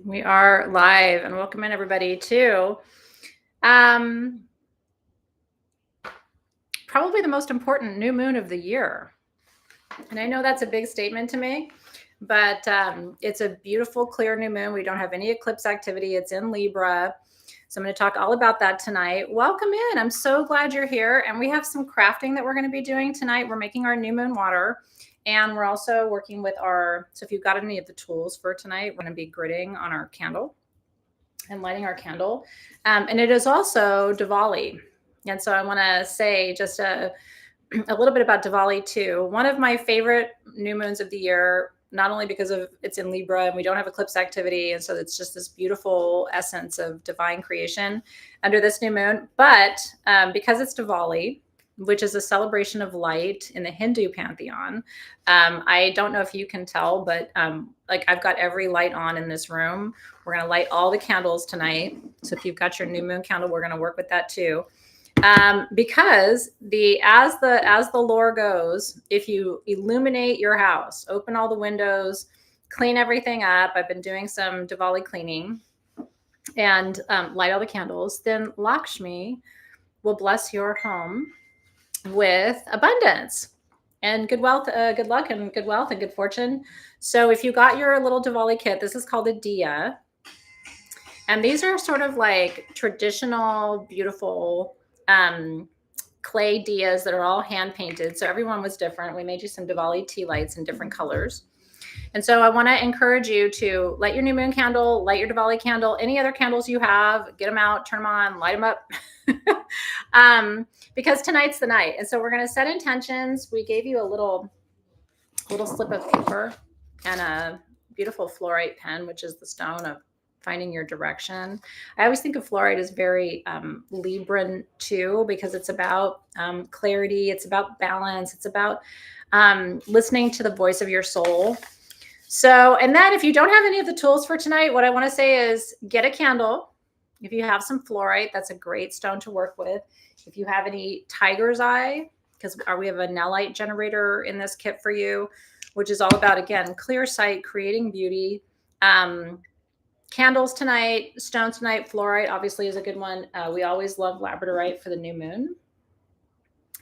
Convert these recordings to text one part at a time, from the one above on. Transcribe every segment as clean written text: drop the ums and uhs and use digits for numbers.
We are live and welcome in everybody to um, probably the most important new moon of the year. And I know that's a big statement to make, but it's a beautiful, clear new moon. We don't have any eclipse activity. It's in Libra. So I'm going to talk all about that tonight. Welcome in. I'm so glad you're here. And we have some crafting that we're going to be doing tonight. We're making our new moon water. And we're also working with so if you've got any of the tools for tonight, we're going to be gridding on our candle and lighting our candle. And it is also Diwali. And so I want to say just a little bit about Diwali too. One of my favorite new moons of the year, not only because of it's in Libra and we don't have eclipse activity. And so it's just this beautiful essence of divine creation under this new moon, but because it's Diwali, which is a celebration of light in the Hindu pantheon. I don't know if you can tell, but like I've got every light on in this room. We're going to light all the candles tonight. So if you've got your new moon candle, we're going to work with that too. Because as the lore goes, if you illuminate your house, open all the windows, clean everything up. I've been doing some Diwali cleaning and light all the candles. Then Lakshmi will bless your home with abundance and good wealth, good luck and good wealth and good fortune. So if you got your little Diwali kit, this is called a diya. And these are sort of like traditional, beautiful clay diyas that are all hand painted. So everyone was different. We made you some Diwali tea lights in different colors. And so I want to encourage you to light your new moon candle, light your Diwali candle, any other candles you have, get them out, turn them on, light them up. Because tonight's the night. And so we're going to set intentions. We gave you a little slip of paper and a beautiful fluorite pen, which is the stone of finding your direction. I always think of fluorite as very Libran too, because it's about clarity. It's about balance. It's about listening to the voice of your soul. So, and then if you don't have any of the tools for tonight, what I want to say is get a candle. If you have some fluorite, that's a great stone to work with. If you have any tiger's eye, because we have a Nellite generator in this kit for you, which is all about, again, clear sight, creating beauty. Candles tonight, stones tonight, fluorite obviously is a good one. We always love labradorite for the new moon.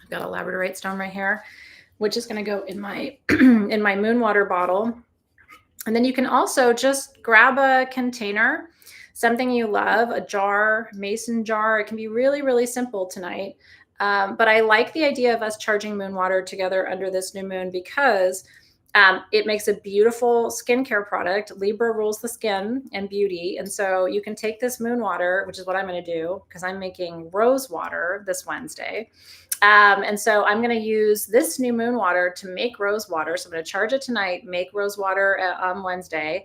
I've got a labradorite stone right here, which is going to go in my in my moon water bottle. And then you can also just grab a container, something you love, a jar, mason jar. It can be really, really simple tonight. But I like the idea of us charging moon water together under this new moon because it makes a beautiful skincare product. Libra rules the skin and beauty. And so you can take this moon water, which is what I'm going to do because I'm making rose water this Wednesday. And so I'm going to use this new moon water to make rose water. So I'm going to charge it tonight, make rose water on Wednesday.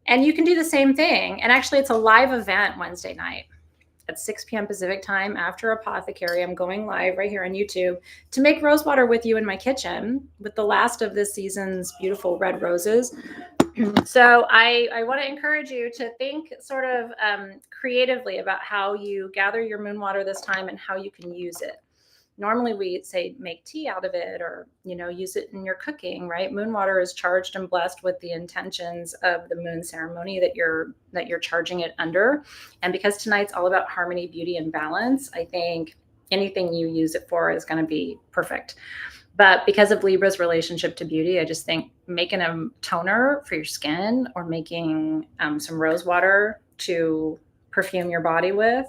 And you can do the same thing. And actually, it's a live event Wednesday night at 6 p.m. Pacific time after Apothecary. I'm going live right here on YouTube to make rose water with you in my kitchen with the last of this season's beautiful red roses. So I want to encourage you to think sort of creatively about how you gather your moon water this time and how you can use it. Normally we say make tea out of it or, use it in your cooking, right? Moon water is charged and blessed with the intentions of the moon ceremony that you're charging it under. And because tonight's all about harmony, beauty, and balance, I think anything you use it for is going to be perfect. But because of Libra's relationship to beauty, I just think making a toner for your skin or making some rose water to perfume your body with,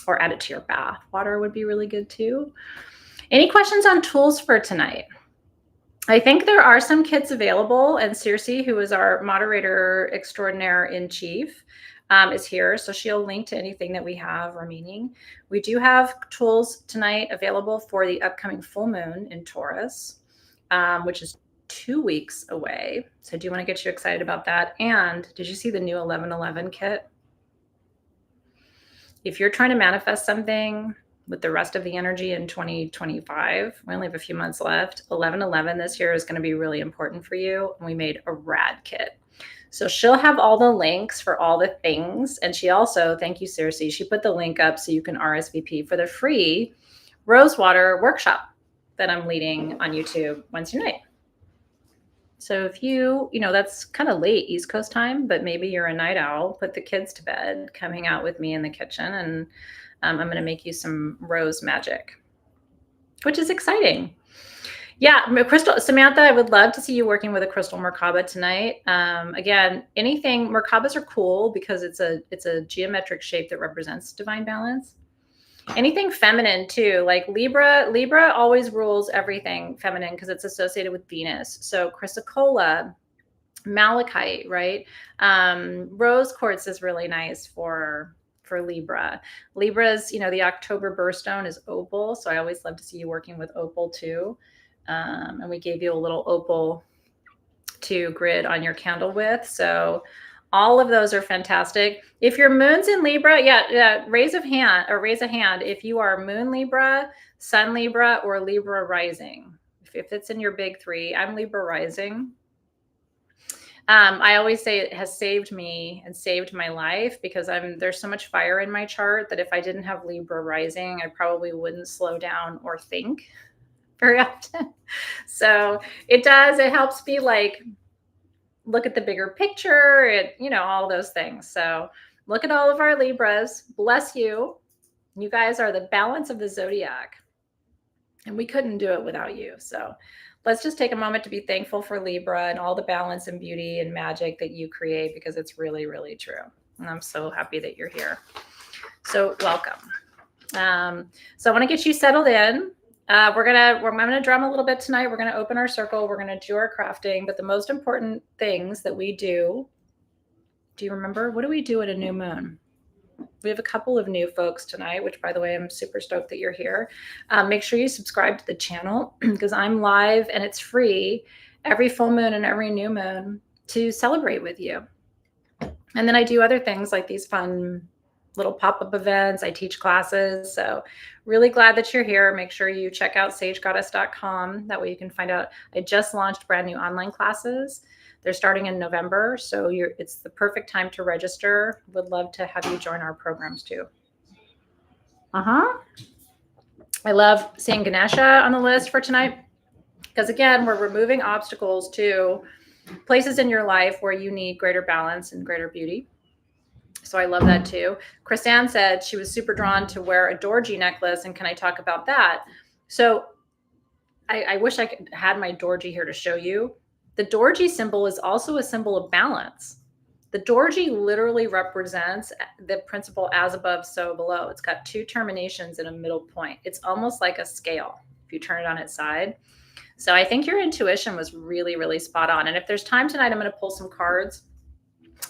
or add it to your bath water would be really good too. Any questions on tools for tonight? I think there are some kits available, and Circe, who is our moderator extraordinaire in chief, is here. So she'll link to anything that we have remaining. We do have tools tonight available for the upcoming full moon in Taurus, which is 2 weeks away. So I do want to get you excited about that. And did you see the new 1111 kit? If you're trying to manifest something with the rest of the energy in 2025, we only have a few months left. 1111 this year is going to be really important for you. And we made a rad kit. So she'll have all the links for all the things. And she also, thank you, Circe, she put the link up so you can RSVP for the free Rosewater workshop that I'm leading on YouTube Wednesday night. So if that's kind of late East Coast time, but maybe you're a night owl, put the kids to bed, come hang out with me in the kitchen, and I'm going to make you some rose magic, which is exciting. Yeah, Crystal, Samantha, I would love to see you working with a crystal Merkaba tonight. Again, anything, Merkabas are cool because it's a geometric shape that represents divine balance. Anything feminine too, like Libra always rules everything feminine because it's associated with Venus. So chrysocolla, malachite, right? Rose quartz is really nice for Libra. Libra's, the October birthstone is opal. So I always love to see you working with opal too. And we gave you a little opal to grid on your candle with. So all of those are fantastic. If your moon's in Libra, raise a hand if you are moon Libra, sun Libra, or Libra rising. If it's in your big three, I'm Libra rising. I always say it has saved me and saved my life because there's so much fire in my chart that if I didn't have Libra rising, I probably wouldn't slow down or think very often. So it helps me look at the bigger picture, all those things. So look at all of our Libras. Bless you. You guys are the balance of the zodiac. And we couldn't do it without you. So let's just take a moment to be thankful for Libra and all the balance and beauty and magic that you create, because it's really, really true. And I'm so happy that you're here. So welcome. So I want to get you settled in. I'm gonna drum a little bit tonight. We're gonna open our circle. We're gonna do our crafting. But the most important things that we do you remember? What do we do at a new moon? We have a couple of new folks tonight, which, by the way, I'm super stoked that you're here. Make sure you subscribe to the channel because I'm live and it's free every full moon and every new moon to celebrate with you. And then I do other things like these fun little pop-up events. I teach classes. So really glad that you're here. Make sure you check out sagegoddess.com. That way you can find out. I just launched brand new online classes. They're starting in November. So it's the perfect time to register. Would love to have you join our programs too. I love seeing Ganesha on the list for tonight. Because again, we're removing obstacles to places in your life where you need greater balance and greater beauty. So I love that too. Chrisanne said she was super drawn to wear a Dorji necklace. And can I talk about that? So I wish I had my Dorji here to show you. The Dorji symbol is also a symbol of balance. The Dorji literally represents the principle as above, so below. It's got two terminations and a middle point. It's almost like a scale if you turn it on its side. So I think your intuition was really, really spot on. And if there's time tonight, I'm going to pull some cards.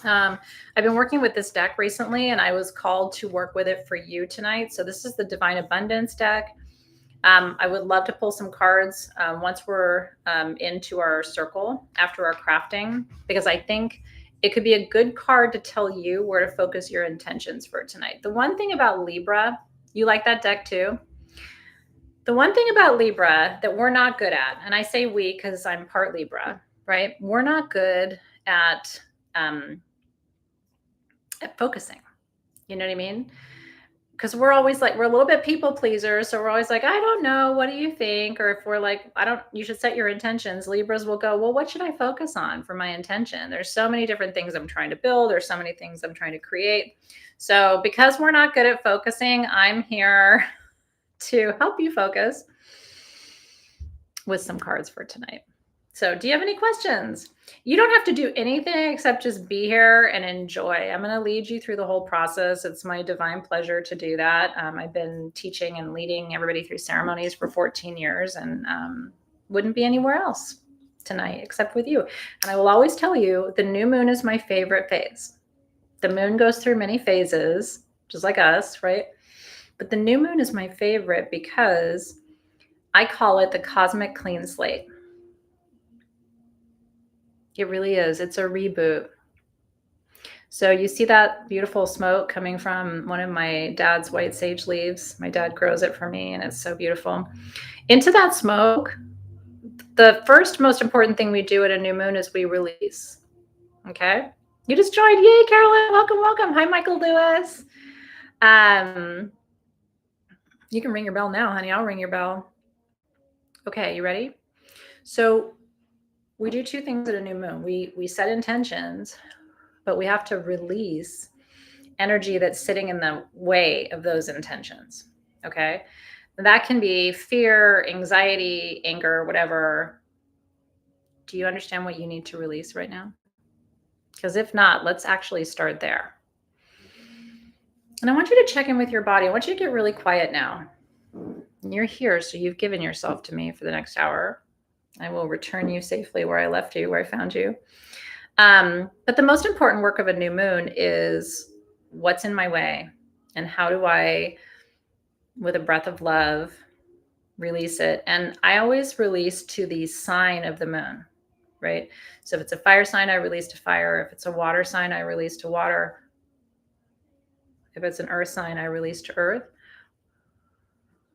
I've been working with this deck recently, and I was called to work with it for you tonight. So this is the Divine Abundance deck. I would love to pull some cards once we're into our circle after our crafting, because I think it could be a good card to tell you where to focus your intentions for tonight. The one thing about Libra, you like that deck too? The one thing about Libra that we're not good at, and I say we because I'm part Libra, right? We're not good at focusing. You know what I mean? Because we're always we're a little bit people pleasers. So we're always like, I don't know. What do you think? Or if we're like, you should set your intentions. Libras will go, well, what should I focus on for my intention? There's so many different things I'm trying to build. There's so many things I'm trying to create. So because we're not good at focusing, I'm here to help you focus with some cards for tonight. So do you have any questions? You don't have to do anything except just be here and enjoy. I'm going to lead you through the whole process. It's my divine pleasure to do that. I've been teaching and leading everybody through ceremonies for 14 years and wouldn't be anywhere else tonight except with you. And I will always tell you, the new moon is my favorite phase. The moon goes through many phases, just like us, right? But the new moon is my favorite because I call it the cosmic clean slate. It really is. It's a reboot. So you see that beautiful smoke coming from one of my dad's white sage leaves. My dad grows it for me, and it's so beautiful. Into that smoke, the first most important thing we do at a new moon is we release. Okay? You just joined. Yay, Carolyn. Welcome, welcome. Hi, Michael Lewis. You can ring your bell now, honey. I'll ring your bell. Okay, you ready? So we do two things at a new moon. We set intentions, but we have to release energy that's sitting in the way of those intentions. Okay. That can be fear, anxiety, anger, whatever. Do you understand what you need to release right now? Because if not, let's actually start there. And I want you to check in with your body. I want you to get really quiet now. You're here, so you've given yourself to me for the next hour. I will return you safely where I left you, where I found you. But the most important work of a new moon is what's in my way and how do I, with a breath of love, release it. And I always release to the sign of the moon, right? So if it's a fire sign, I release to fire. If it's a water sign, I release to water. If it's an earth sign, I release to earth.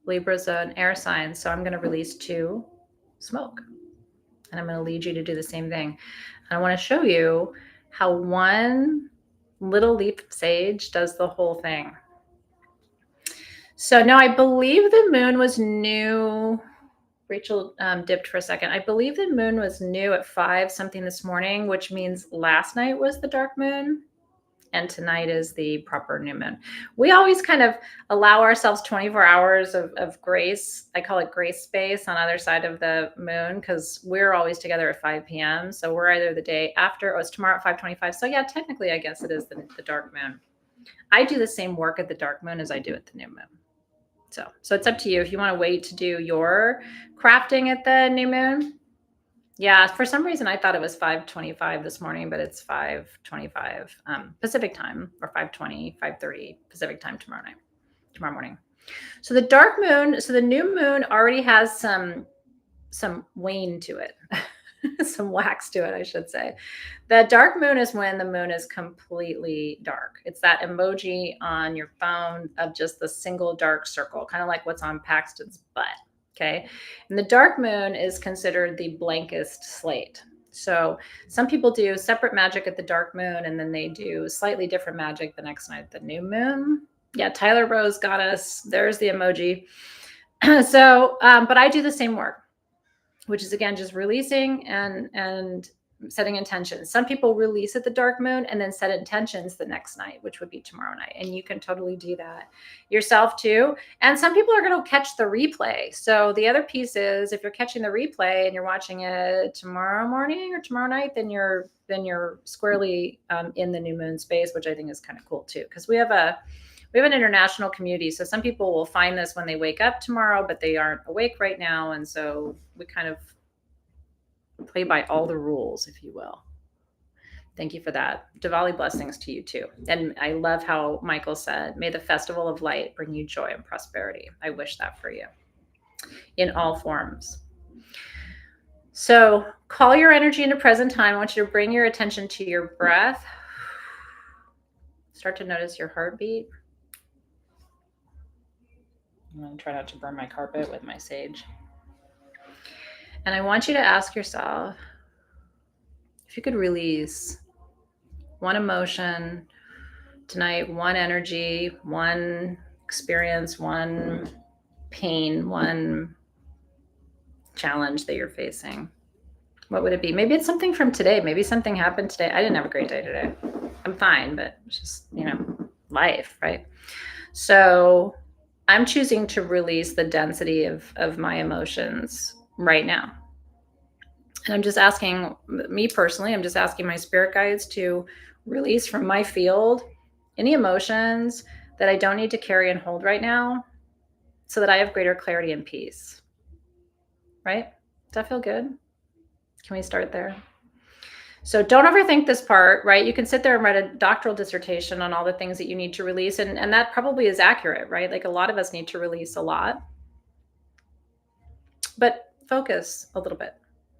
Libra's an air sign, so I'm going to release to smoke. And I'm going to lead you to do the same thing. And I want to show you how one little leaf of sage does the whole thing. So now I believe the moon was new. Rachel dipped for a second. I believe the moon was new at 5 something this morning, which means last night was the dark moon. And tonight is the proper new moon. We always kind of allow ourselves 24 hours of grace. I call it grace space on either side of the moon because we're always together at 5 p.m. So we're either the day after or it's tomorrow at 5:25. So yeah, technically, I guess it is the dark moon. I do the same work at the dark moon as I do at the new moon. So it's up to you if you want to wait to do your crafting at the new moon. Yeah, for some reason I thought it was 5:25 this morning, but it's 5:25 Pacific time, or 5:20, 5:30 Pacific time tomorrow morning. So the dark moon, so the new moon already has some wane to it, some wax to it, I should say. The dark moon is when the moon is completely dark. It's that emoji on your phone of just the single dark circle, kind of like what's on Paxton's butt. Okay. And the dark moon is considered the blankest slate. So some people do separate magic at the dark moon, and then they do slightly different magic the next night at the new moon. Yeah, Tyler Rose got us. There's the emoji. So, but I do the same work, which is again just releasing and setting intentions. Some people release at the dark moon and then set intentions the next night, which would be tomorrow night. And you can totally do that yourself too. And some people are going to catch the replay. So the other piece is if you're catching the replay and you're watching it tomorrow morning or tomorrow night, then you're squarely in the new moon space, which I think is kind of cool too, because we have an international community. So some people will find this when they wake up tomorrow, but they aren't awake right now. And so we kind of play by all the rules, if you will. Thank you for that. Diwali blessings to you too. And I love how Michael said, may the festival of light bring you joy and prosperity. I wish that for you in all forms. So call your energy into present time. I want you to bring your attention to your breath. Start to notice your heartbeat. I'm going to try not to burn my carpet with my sage. And I want you to ask yourself if you could release one emotion tonight, one energy, one experience, one pain, one challenge that you're facing. What would it be? Maybe it's something from today. Maybe something happened today. I didn't have a great day today. I'm fine, but it's just, life, right? So I'm choosing to release the density of my emotions right now. And I'm just asking, me personally, I'm just asking my spirit guides to release from my field any emotions that I don't need to carry and hold right now so that I have greater clarity and peace. Right? Does that feel good? Can we start there? So don't overthink this part, right? You can sit there and write a doctoral dissertation on all the things that you need to release. And that probably is accurate, right? Like a lot of us need to release a lot. But focus a little bit,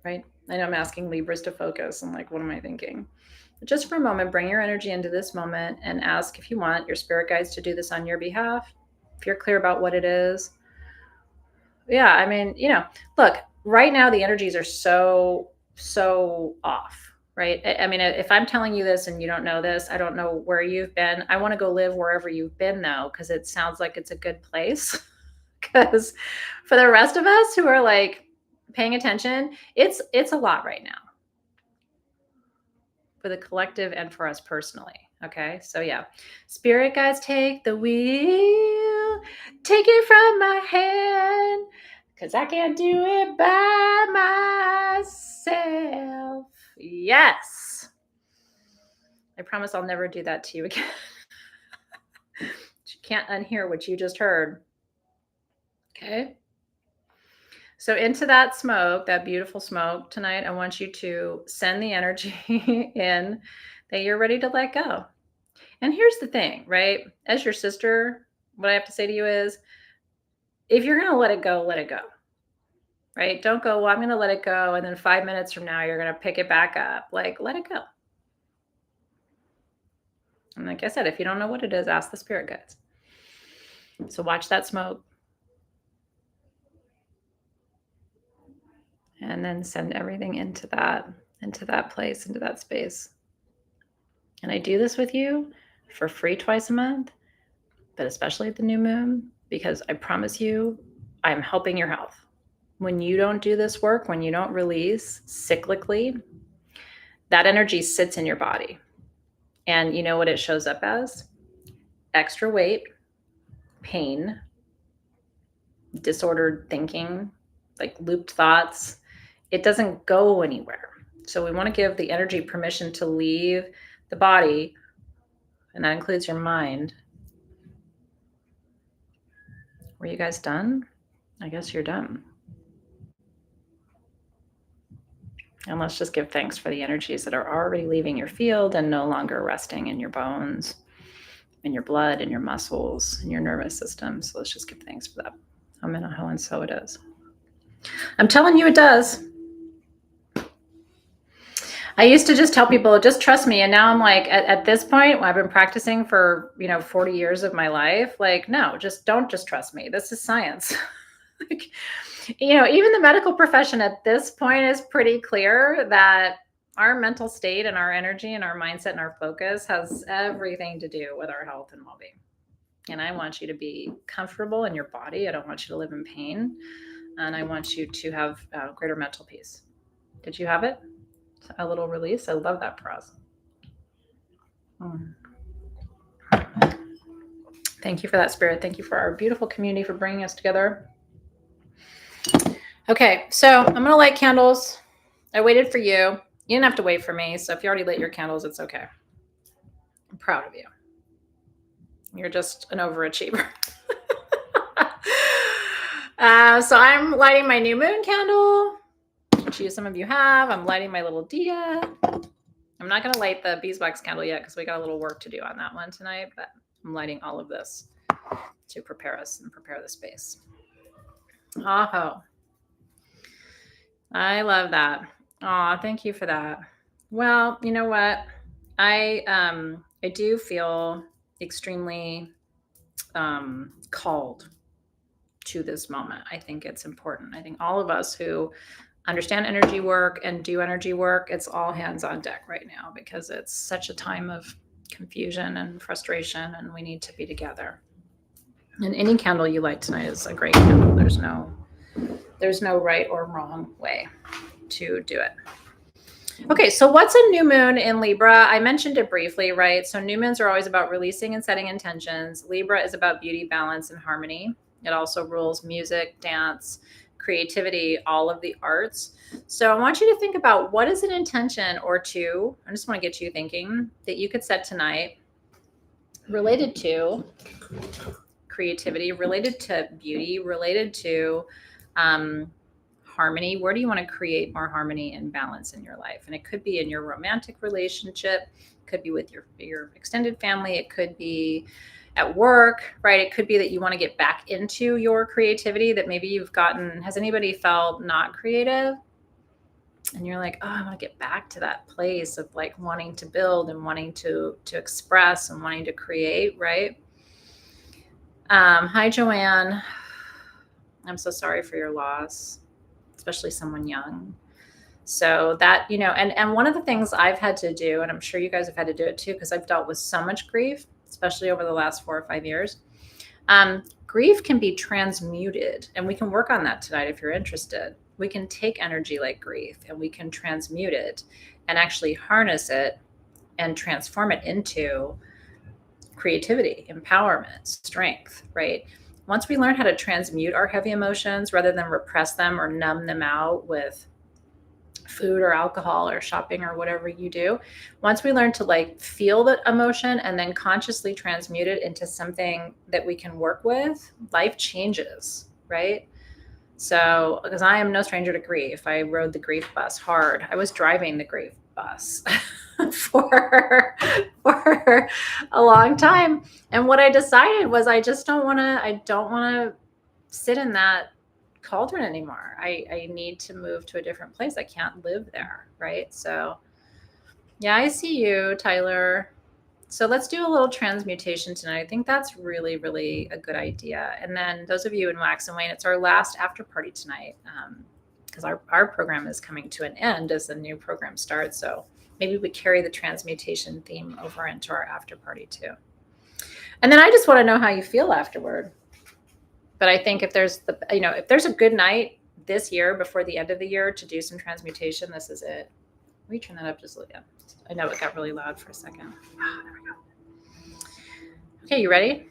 right? I know I'm asking Libras to focus. I'm like, what am I thinking? But just for a moment, bring your energy into this moment and ask if you want your spirit guides to do this on your behalf. If you're clear about what it is. Yeah, I mean, look, right now the energies are so off, right? I mean, if I'm telling you this and you don't know this, I don't know where you've been. I want to go live wherever you've been though, because it sounds like it's a good place. Because for the rest of us who are like paying attention, it's a lot right now, for the collective and for us personally. Okay, so yeah, spirit guides, take the wheel, take it from my hand, because I can't do it by myself. Yes. I promise I'll never do that to you again. You can't unhear what you just heard. Okay. So into that smoke, that beautiful smoke tonight, I want you to send the energy in that you're ready to let go. And here's the thing, right? As your sister, what I have to say to you is, if you're going to let it go, right? Don't go, well, I'm going to let it go. And then 5 minutes from now, you're going to pick it back up. Like, let it go. And like I said, if you don't know what it is, ask the spirit guides. So watch that smoke. And then send everything into that place, into that space. And I do this with you for free twice a month, but especially at the new moon, because I promise you, I'm helping your health. When you don't do this work, when you don't release cyclically, that energy sits in your body. And you know what it shows up as? Extra weight, pain, disordered thinking, like looped thoughts. It doesn't go anywhere. So we want to give the energy permission to leave the body, and that includes your mind. Were you guys done? I guess you're done. And let's just give thanks for the energies that are already leaving your field and no longer resting in your bones, in your blood, in your muscles, in your nervous system. So let's just give thanks for that. Amen, and so it is. I'm telling you, it does. I used to just tell people, just trust me. And now I'm like, at this point, I've been practicing for, 40 years of my life. Like, no, don't just trust me. This is science. Like, even the medical profession at this point is pretty clear that our mental state and our energy and our mindset and our focus has everything to do with our health and well-being. And I want you to be comfortable in your body. I don't want you to live in pain. And I want you to have greater mental peace. Did you have it? A little release? I love that for us. Thank you for that, Spirit. Thank you for our beautiful community for bringing us together. Okay, so I'm going to light candles. I waited for you. You didn't have to wait for me. So if you already lit your candles, it's okay. I'm proud of you. You're just an overachiever. So I'm lighting my new moon candle, which some of you have. I'm lighting my little dia. I'm not going to light the beeswax candle yet because we got a little work to do on that one tonight, but I'm lighting all of this to prepare us and prepare the space. Oh, I love that. Oh, thank you for that. Well, you know what? I do feel extremely called to this moment. I think it's important. I think all of us who understand energy work and do energy work, it's all hands on deck right now because it's such a time of confusion and frustration, and we need to be together. And any candle you light tonight is a great candle. There's no right or wrong way to do it. Okay, so what's a new moon in Libra? I mentioned it briefly, right? So new moons are always about releasing and setting intentions. Libra is about beauty, balance, and harmony. It also rules music, dance, creativity, all of the arts. So I want you to think about what is an intention or two. I just want to get you thinking that you could set tonight related to creativity, related to beauty, related to harmony. Where do you want to create more harmony and balance in your life? And it could be in your romantic relationship, it could be with your extended family, it could be at work, right? It could be that you want to get back into your creativity that maybe you've gotten. Has anybody felt not creative? And you're like, oh, I want to get back to that place of like wanting to build and wanting to express and wanting to create, right? Hi, Joanne. I'm so sorry for your loss, especially someone young. So that, and one of the things I've had to do, and I'm sure you guys have had to do it too, because I've dealt with so much grief, especially over the last 4 or 5 years. Grief can be transmuted, and we can work on that tonight if you're interested. We can take energy like grief and we can transmute it and actually harness it and transform it into creativity, empowerment, strength, right? Once we learn how to transmute our heavy emotions rather than repress them or numb them out with food or alcohol or shopping or whatever you do, once we learn to like feel the emotion and then consciously transmute it into something that we can work with, life changes, right? So, because I am no stranger to grief, I rode the grief bus hard. I was driving the grief bus for a long time. And what I decided was I don't want to sit in that cauldron anymore. I need to move to a different place. I can't live there, right? So, yeah, I see you, Tyler. So let's do a little transmutation tonight. I think that's really, really a good idea. And then those of you in Wax and Wane, it's our last after party tonight because our program is coming to an end as the new program starts. So maybe we carry the transmutation theme over into our after party too. And then I just want to know how you feel afterward. But I think if there's if there's a good night this year before the end of the year to do some transmutation, this is it. Let me turn that up just a little bit. I know it got really loud for a second. There we go. Okay, you ready?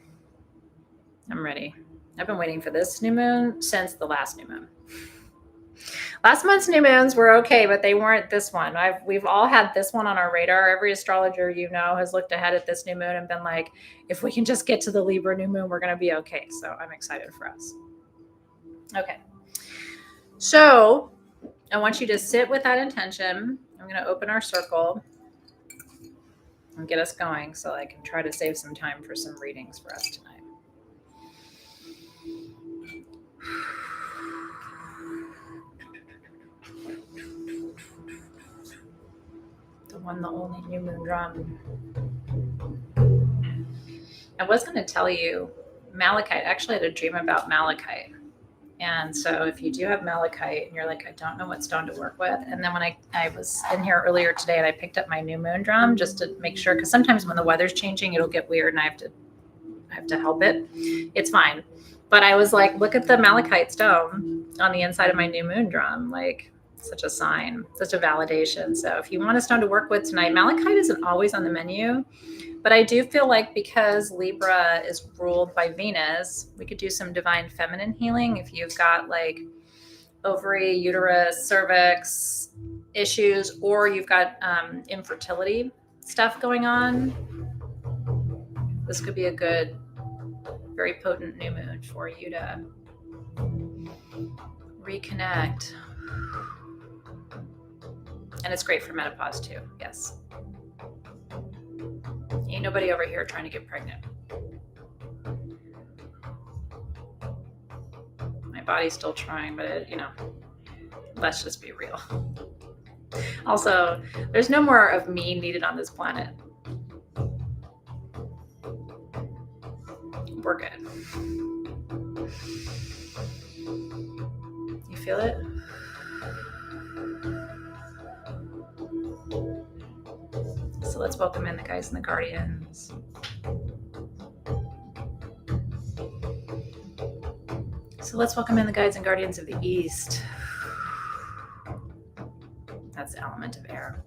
I'm ready. I've been waiting for this new moon since the last new moon. Last month's new moons were okay, but they weren't this one. We've all had this one on our radar. Every astrologer has looked ahead at this new moon and been like, if we can just get to the Libra new moon, we're going to be okay. So I'm excited for us. Okay. So I want you to sit with that intention. I'm going to open our circle and get us going so I can try to save some time for some readings for us tonight. The one, the only new moon drum. I was going to tell you malachite. I actually had a dream about malachite. And so if you do have malachite and you're like, I don't know what stone to work with. And then when I was in here earlier today and I picked up my new moon drum just to make sure, because sometimes when the weather's changing, it'll get weird and I have to help it. It's fine. But I was like, look at the malachite stone on the inside of my new moon drum. Like, such a sign, such a validation. So if you want a stone to work with tonight, malachite isn't always on the menu. But I do feel like because Libra is ruled by Venus, we could do some divine feminine healing. If you've got like ovary, uterus, cervix issues, or you've got infertility stuff going on, this could be a good, very potent new moon for you to reconnect. And it's great for menopause too, yes. Ain't nobody over here trying to get pregnant. My body's still trying, but let's just be real. Also, there's no more of me needed on this planet. We're good. You feel it? So let's welcome in the guides and the guardians. So let's welcome in the guides and guardians of the East. That's the element of air.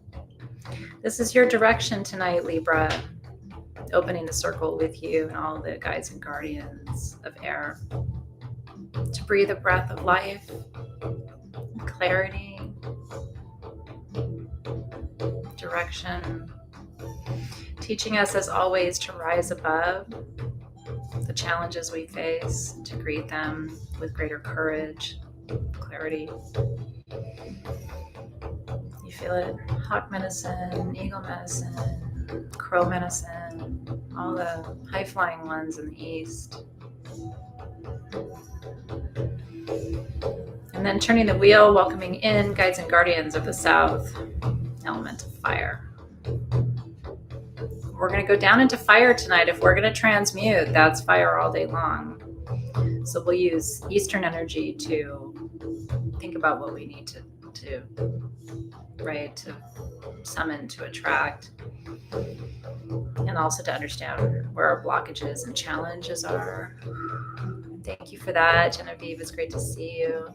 This is your direction tonight, Libra. Opening the circle with you and all the guides and guardians of air. To breathe a breath of life, clarity, direction. Teaching us, as always, to rise above the challenges we face, to greet them with greater courage, clarity. You feel it? Hawk medicine, eagle medicine, crow medicine, all the high-flying ones in the east. And then turning the wheel, welcoming in guides and guardians of the south, element of fire. We're going to go down into fire tonight. If we're going to transmute, that's fire all day long. So we'll use Eastern energy to think about what we need to summon, to attract, and also to understand where our blockages and challenges are. Thank you for that, Genevieve. It's great to see you.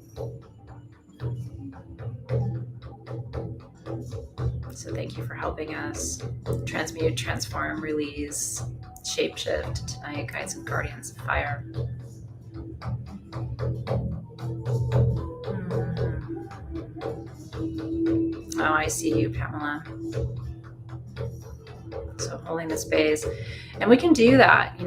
So So thank you for helping us transmute, transform, release, shapeshift tonight, guides and guardians of fire. Oh, I see you, Pamela. So holding the space. And we can do that,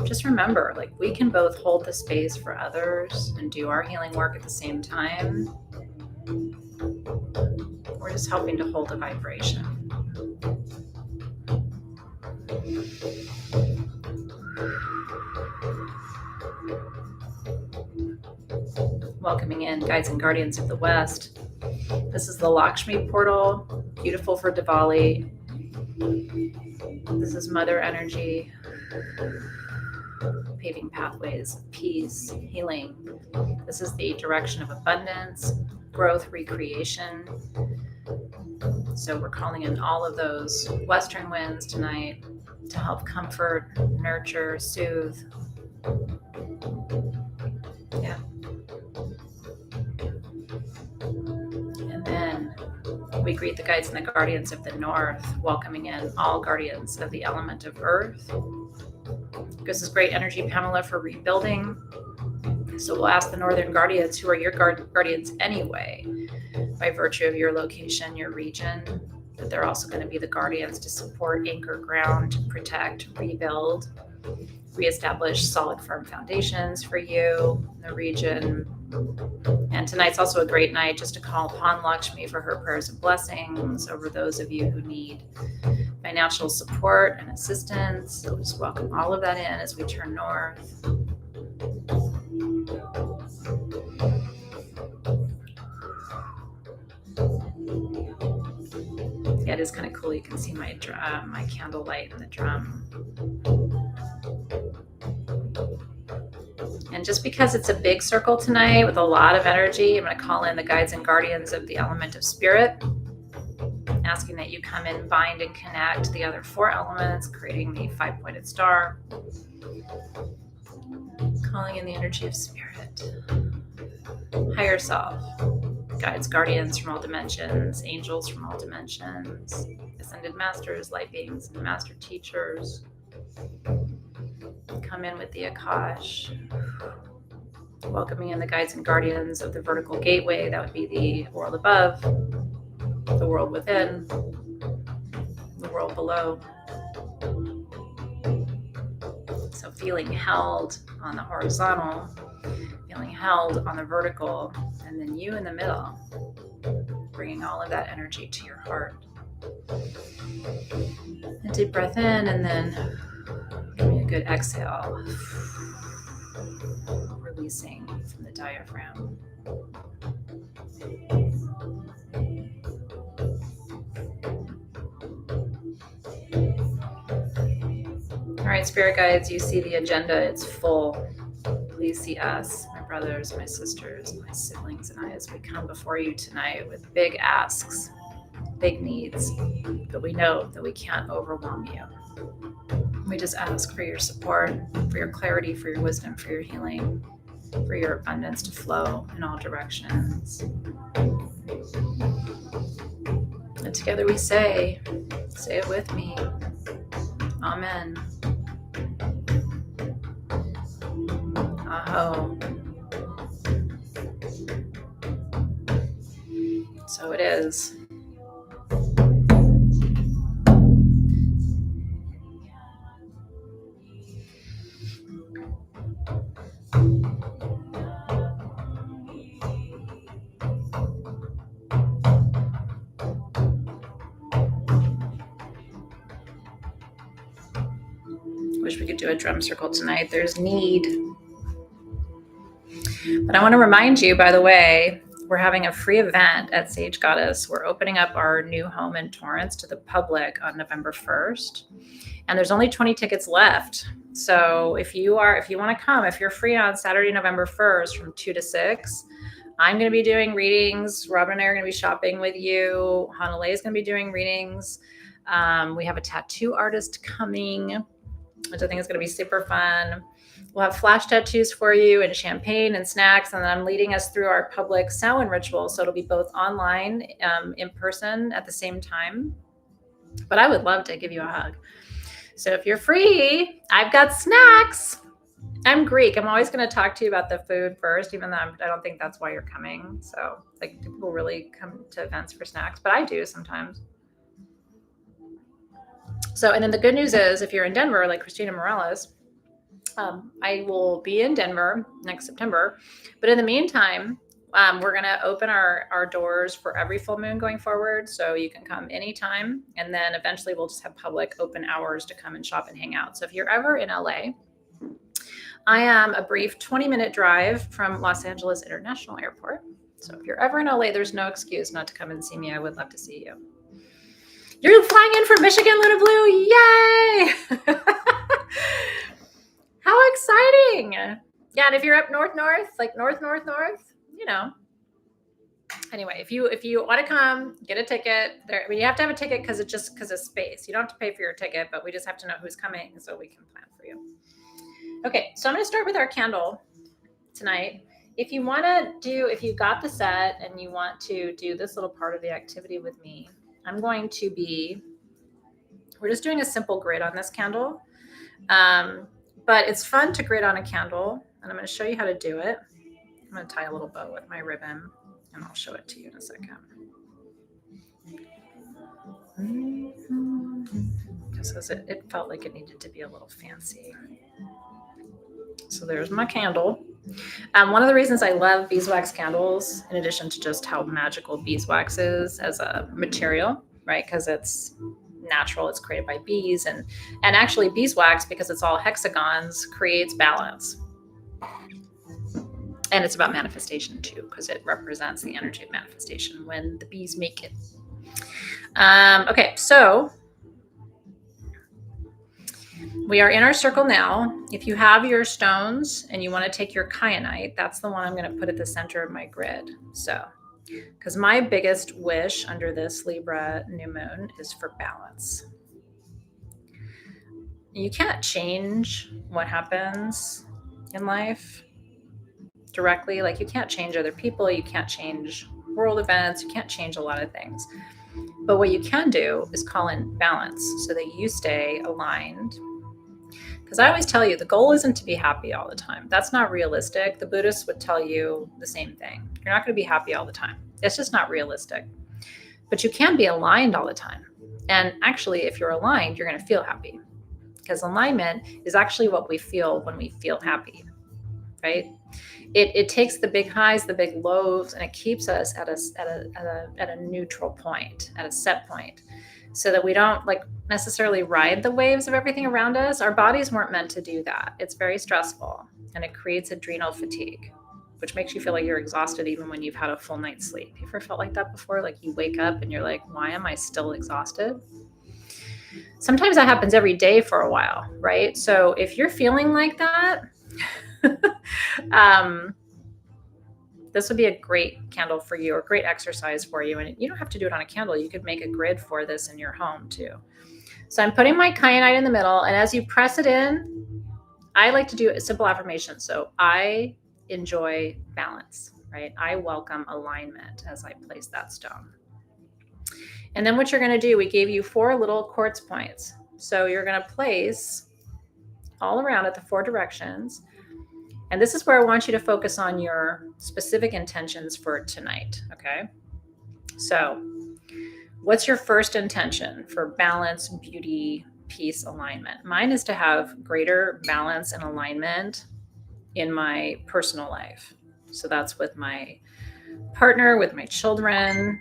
just remember, like, we can both hold the space for others and do our healing work at the same time. We're just helping to hold a vibration. Welcoming in guides and guardians of the West. This is the Lakshmi portal, beautiful for Diwali. This is mother energy, paving pathways of peace, healing. This is the direction of abundance, growth, recreation. So we're calling in all of those Western winds tonight to help comfort, nurture, soothe. Yeah. And then we greet the guides and the guardians of the North, welcoming in all guardians of the element of Earth. This is great energy, Pamela, for rebuilding. So we'll ask the Northern guardians, who are your guardians anyway, by virtue of your location, your region, that they're also going to be the guardians to support, anchor, ground, protect, rebuild, reestablish solid, firm foundations for you in the region. And tonight's also a great night just to call upon Lakshmi for her prayers and blessings over those of you who need financial support and assistance. So just welcome all of that in as we turn north. Yeah, it is kind of cool. You can see my candle light in the drum. And just because it's a big circle tonight with a lot of energy, I'm going to call in the guides and guardians of the element of spirit, asking that you come in, bind and connect the other 4 elements, creating the 5-pointed star. Calling in the energy of spirit, higher self, guides, guardians from all dimensions, angels from all dimensions, ascended masters, light beings, and master teachers. Come in with the Akash, welcoming in the guides and guardians of the vertical gateway. That would be the world above, the world within, the world below. So feeling held on the horizontal, feeling held on the vertical, and then you in the middle, bringing all of that energy to your heart. A deep breath in, and then give me a good exhale, releasing from the diaphragm. All right, spirit guides, you see the agenda, it's full. Please see us, my brothers, my sisters, my siblings, and I, as we come before you tonight with big asks, big needs, but we know that we can't overwhelm you. We just ask for your support, for your clarity, for your wisdom, for your healing, for your abundance to flow in all directions. And together we say it with me, Amen. Aho. So it is. Wish we could do a drum circle tonight. There's need. But I want to remind you, by the way, we're having a free event at Sage Goddess. We're opening up our new home in Torrance to the public on November 1st. And there's only 20 tickets left. So if you want to come, if you're free on Saturday, November 1st from 2 to 6, I'm going to be doing readings. Robin and I are going to be shopping with you. Hanalei is going to be doing readings. We have a tattoo artist coming. which I think is going to be super fun. We'll have flash tattoos for you and champagne and snacks. And then I'm leading us through our public Samhain ritual. So it'll be both online, in person at the same time. But I would love to give you a hug. So if you're free, I've got snacks. I'm Greek. I'm always going to talk to you about the food first, even though I don't think that's why you're coming. So, like, do people really come to events for snacks? But I do sometimes. So, and then the good news is, if you're in Denver, like Christina Morales, I will be in Denver next September. But in the meantime, we're going to open our doors for every full moon going forward. So you can come anytime. And then eventually we'll just have public open hours to come and shop and hang out. So if you're ever in LA, I am a brief 20-minute drive from Los Angeles International Airport. So if you're ever in LA, there's no excuse not to come and see me. I would love to see you. You're flying in from Michigan, Luna Blue. Yay! How exciting. Yeah, and if you're up north, like north, you know. Anyway, if you want to come, get a ticket. You have to have a ticket because of space. You don't have to pay for your ticket, but we just have to know who's coming so we can plan for you. Okay, so I'm going to start with our candle tonight. If you got the set and you want to do this little part of the activity with me, we're just doing a simple grid on this candle. But it's fun to grid on a candle, and I'm going to show you how to do it. I'm going to tie a little bow with my ribbon, and I'll show it to you in a second. Just as it felt like it needed to be a little fancy. So there's my candle. One of the reasons I love beeswax candles, in addition to just how magical beeswax is as a material, right? Because it's natural, it's created by bees, and actually beeswax, because it's all hexagons, creates balance. And it's about manifestation too, because it represents the energy of manifestation when the bees make it. Okay, so we are in our circle now. If you have your stones and you want to take your kyanite, that's the one I'm going to put at the center of my grid. So, because my biggest wish under this Libra new moon is for balance. You can't change what happens in life directly. Like, you can't change other people. You can't change world events. You can't change a lot of things. But what you can do is call in balance so that you stay aligned. Because I always tell you, the goal isn't to be happy all the time. That's not realistic. The Buddhists would tell you the same thing. You're not going to be happy all the time. It's just not realistic. But you can be aligned all the time. And actually, if you're aligned, you're going to feel happy. Because alignment is actually what we feel when we feel happy, right? It takes the big highs, the big lows, and it keeps us at a neutral point, at a set point, so that we don't like necessarily ride the waves of everything around us. Our bodies weren't meant to do that. It's very stressful, and it creates adrenal fatigue, which makes you feel like you're exhausted even when you've had a full night's sleep. You ever felt like that before? Like, you wake up and you're like, why am I still exhausted? Sometimes that happens every day for a while, right? So if you're feeling like that, this would be a great candle for you, or great exercise for you. And you don't have to do it on a candle. You could make a grid for this in your home too. So I'm putting my kyanite in the middle, and as you press it in, I like to do a simple affirmation. So I enjoy balance, right? I welcome alignment as I place that stone. And then what you're going to do, we gave you 4 little quartz points. So you're going to place all around it, the 4 directions. And this is where I want you to focus on your specific intentions for tonight, okay? So what's your first intention for balance, beauty, peace, alignment? Mine is to have greater balance and alignment in my personal life. So that's with my partner, with my children.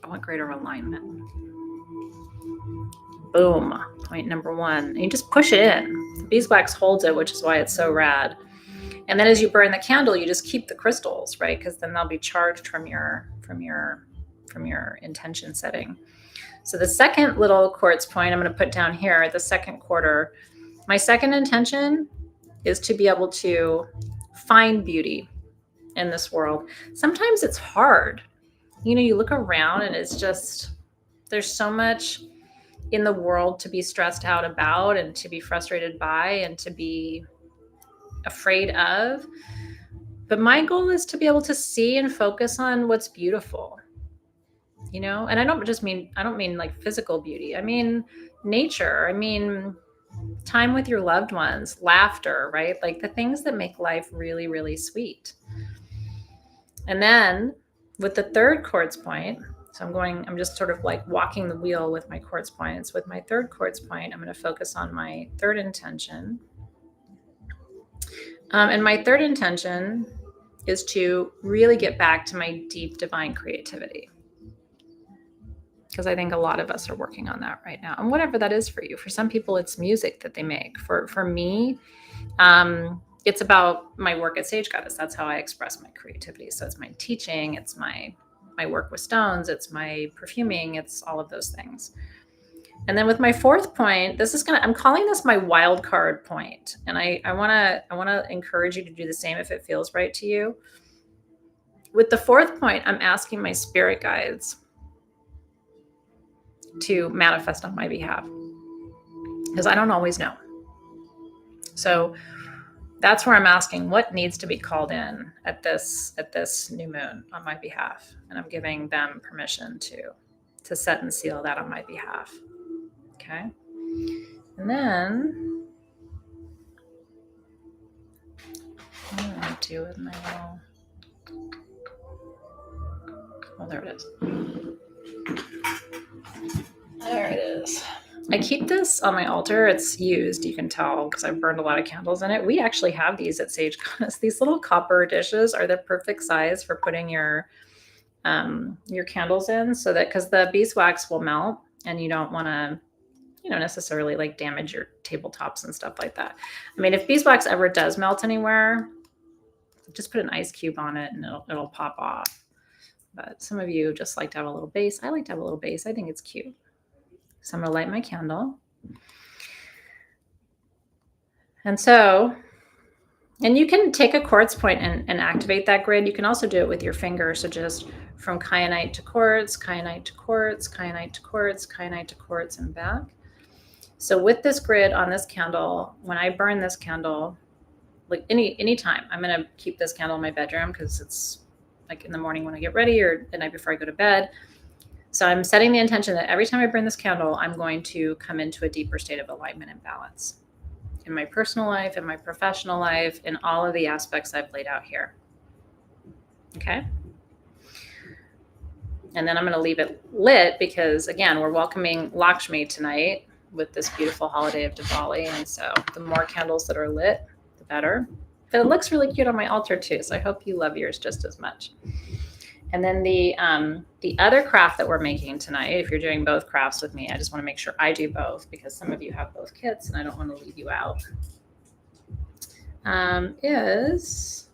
I want greater alignment. Boom. Point number 1. And you just push it in. The beeswax holds it, which is why it's so rad. And then as you burn the candle, you just keep the crystals, right? Because then they'll be charged from your intention setting. So the second little quartz point I'm going to put down here, the second quarter. My second intention is to be able to find beauty in this world. Sometimes it's hard. You know, you look around and it's just, there's so much in the world to be stressed out about and to be frustrated by and to be afraid of. But my goal is to be able to see and focus on what's beautiful, you know? And I don't mean like physical beauty. I mean nature. I mean time with your loved ones, laughter, right? Like the things that make life really, really sweet. And then with the third quartz point, so I'm just sort of like walking the wheel with my quartz points. With my third quartz point, I'm going to focus on my third intention. And my third intention is to really get back to my deep divine creativity. Because I think a lot of us are working on that right now. And whatever that is for you. For some people, it's music that they make. For me, it's about my work at Sage Goddess. That's how I express my creativity. So it's my teaching, it's my work with stones, it's my perfuming, it's all of those things. And then with my fourth point, I'm calling this my wild card point. And I want to encourage you to do the same if it feels right to you. With the fourth point, I'm asking my spirit guides to manifest on my behalf, because I don't always know. So that's where I'm asking what needs to be called in at this new moon on my behalf. And I'm giving them permission to set and seal that on my behalf. Okay. And then what do I do with my little, oh, there it is. There it is. I keep this on my altar. It's used, you can tell, because I've burned a lot of candles in it. We actually have these at Sage Goddess. These little copper dishes are the perfect size for putting your candles in, so that, because the beeswax will melt and you don't want to, necessarily like damage your tabletops and stuff like that. I mean, if beeswax ever does melt anywhere, just put an ice cube on it and it'll pop off. But some of you just like to have a little base. I like to have a little base. I think it's cute. So I'm going to light my candle. And you can take a quartz point and activate that grid. You can also do it with your finger. So just from kyanite to quartz, kyanite to quartz, kyanite to quartz, kyanite to quartz, and back. So with this grid on this candle, when I burn this candle, like any time, I'm going to keep this candle in my bedroom because it's like in the morning when I get ready or the night before I go to bed. So I'm setting the intention that every time I burn this candle, I'm going to come into a deeper state of alignment and balance in my personal life, in my professional life, in all of the aspects I've laid out here. Okay. And then I'm going to leave it lit because, again, we're welcoming Lakshmi tonight with this beautiful holiday of Diwali. And so the more candles that are lit, the better. But it looks really cute on my altar too. So I hope you love yours just as much. And then the other craft that we're making tonight, if you're doing both crafts with me, I just want to make sure I do both because some of you have both kits and I don't want to leave you out, is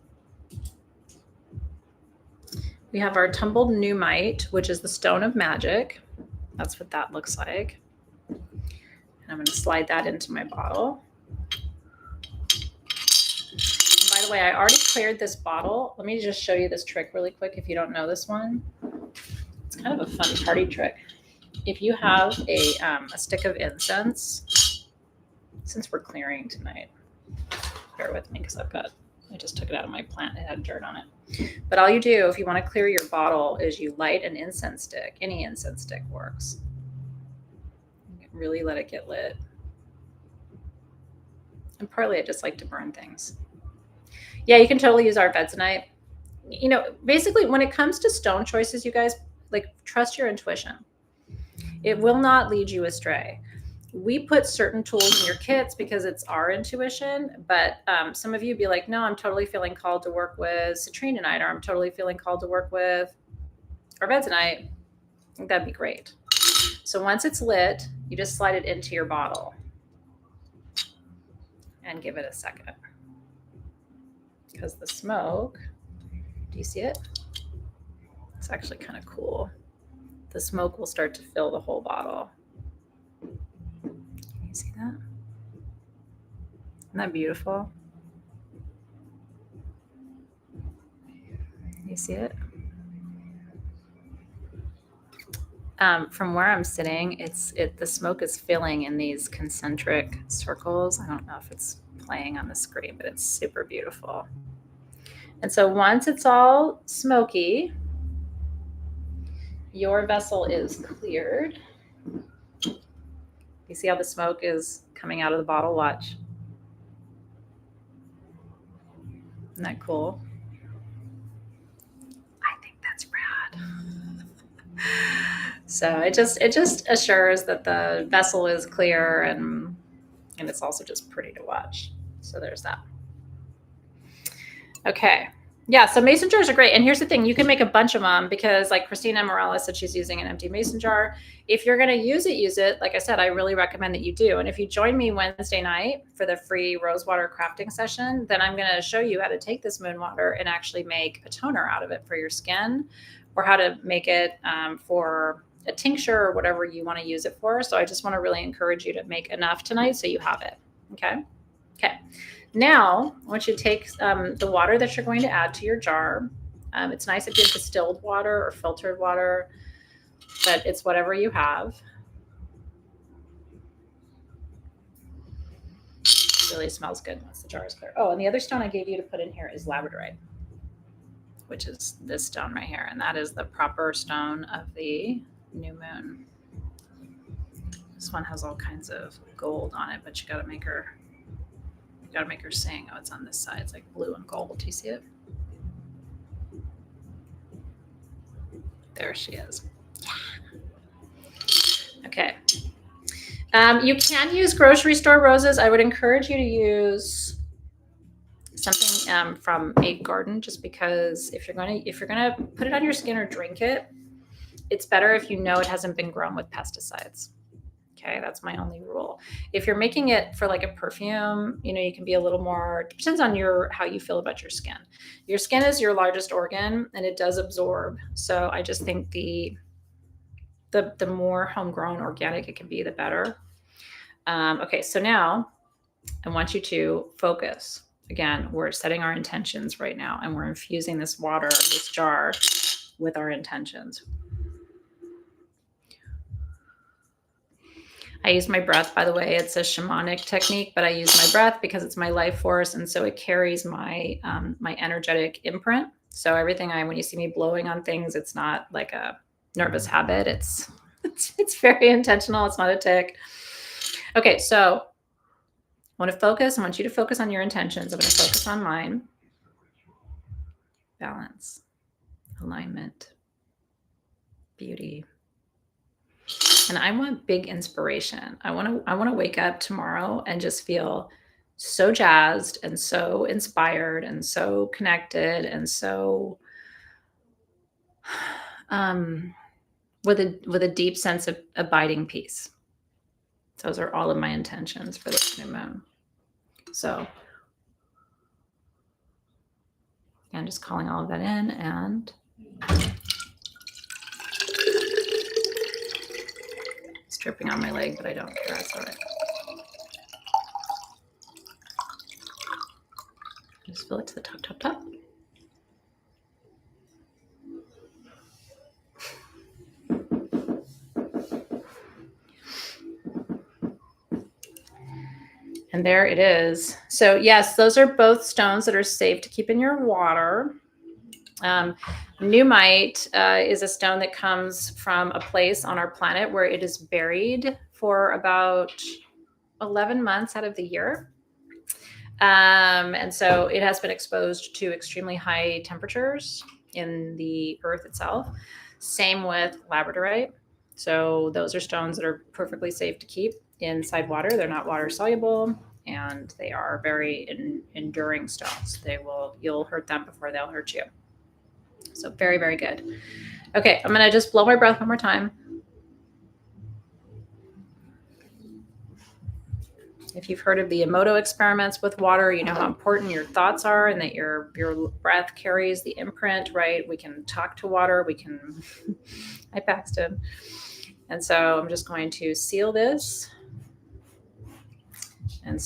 we have our tumbled numite, which is the stone of magic. That's what that looks like. And I'm going to slide that into my bottle. By the way, I already cleared this bottle. Let me just show you this trick really quick if you don't know this one. It's kind of a fun party trick. If you have a stick of incense, since we're clearing tonight, bear with me because I just took it out of my plant. It had dirt on it. But all you do if you want to clear your bottle is you light an incense stick. Any incense stick works. Really let it get lit. And partly I just like to burn things. Yeah, you can totally use our Arvedzenite. Basically, when it comes to stone choices, you guys, like, trust your intuition. It will not lead you astray. We put certain tools in your kits because it's our intuition, but some of you be like, no, I'm totally feeling called to work with citrinonite, or I'm totally feeling called to work with Arvedzenite. I think that'd be great. So once it's lit, you just slide it into your bottle and give it a second. Because the smoke, do you see it? It's actually kind of cool. The smoke will start to fill the whole bottle. Can you see that? Isn't that beautiful? You see it? From where I'm sitting, the smoke is filling in these concentric circles. I don't know if it's playing on the screen, but it's super beautiful. And so once it's all smoky, your vessel is cleared. You see how the smoke is coming out of the bottle? Watch. Isn't that cool? I think that's rad. So it just assures that the vessel is clear, and it's also just pretty to watch. So there's that. Okay. Yeah, so mason jars are great. And here's the thing, you can make a bunch of them because like Christina Morales said, she's using an empty mason jar. If you're going to use it. Like I said, I really recommend that you do. And if you join me Wednesday night for the free rosewater crafting session, then I'm going to show you how to take this moon water and actually make a toner out of it for your skin, or how to make it for a tincture or whatever you want to use it for. So I just want to really encourage you to make enough tonight so you have it. Okay. Okay. Now, I want you to take the water that you're going to add to your jar. It's nice if you have distilled water or filtered water, but it's whatever you have. It really smells good once the jar is clear. Oh, and the other stone I gave you to put in here is labradorite, which is this stone right here. And that is the proper stone of the new moon. This one has all kinds of gold on it, but you got to make her sing. Oh, it's on this side. It's like blue and gold. Do you see it? There she is. Yeah. Okay. You can use grocery store roses. I would encourage you to use something from a garden, just because if you're gonna put it on your skin or drink it, it's better if you know it hasn't been grown with pesticides. Okay, that's my only rule. If you're making it for like a perfume, you can be a little more, it depends on how you feel about your skin. Your skin is your largest organ and it does absorb. So I just think the more homegrown organic it can be, the better. Okay, so now I want you to focus. Again, we're setting our intentions right now and we're infusing this water, this jar, with our intentions. I use my breath, by the way. It's a shamanic technique, but I use my breath because it's my life force. And so it carries my my energetic imprint. So everything when you see me blowing on things, it's not like a nervous habit. It's very intentional. It's not a tick. Okay, so I want to focus. I want you to focus on your intentions. I'm going to focus on mine. Balance, alignment, beauty. And I want big inspiration. I want to wake up tomorrow and just feel so jazzed and so inspired and so connected and so with a deep sense of abiding peace. Those are all of my intentions for this new moon. So I'm just calling all of that in, and it's dripping on my leg, but I don't care. That's all right. Just fill it to the top. And there it is. So yes, those are both stones that are safe to keep in your water. Numite is a stone that comes from a place on our planet where it is buried for about 11 months out of the year. And so it has been exposed to extremely high temperatures in the earth itself. Same with labradorite. So those are stones that are perfectly safe to keep inside water. They're not water soluble, and they are very enduring stones. You'll hurt them before they'll hurt you. So very, very good. Okay, I'm going to just blow my breath one more time. If you've heard of the Emoto experiments with water, you know how important your thoughts are and that your breath carries the imprint, right? We can talk to water. I Paxton. And so I'm just going to seal this. And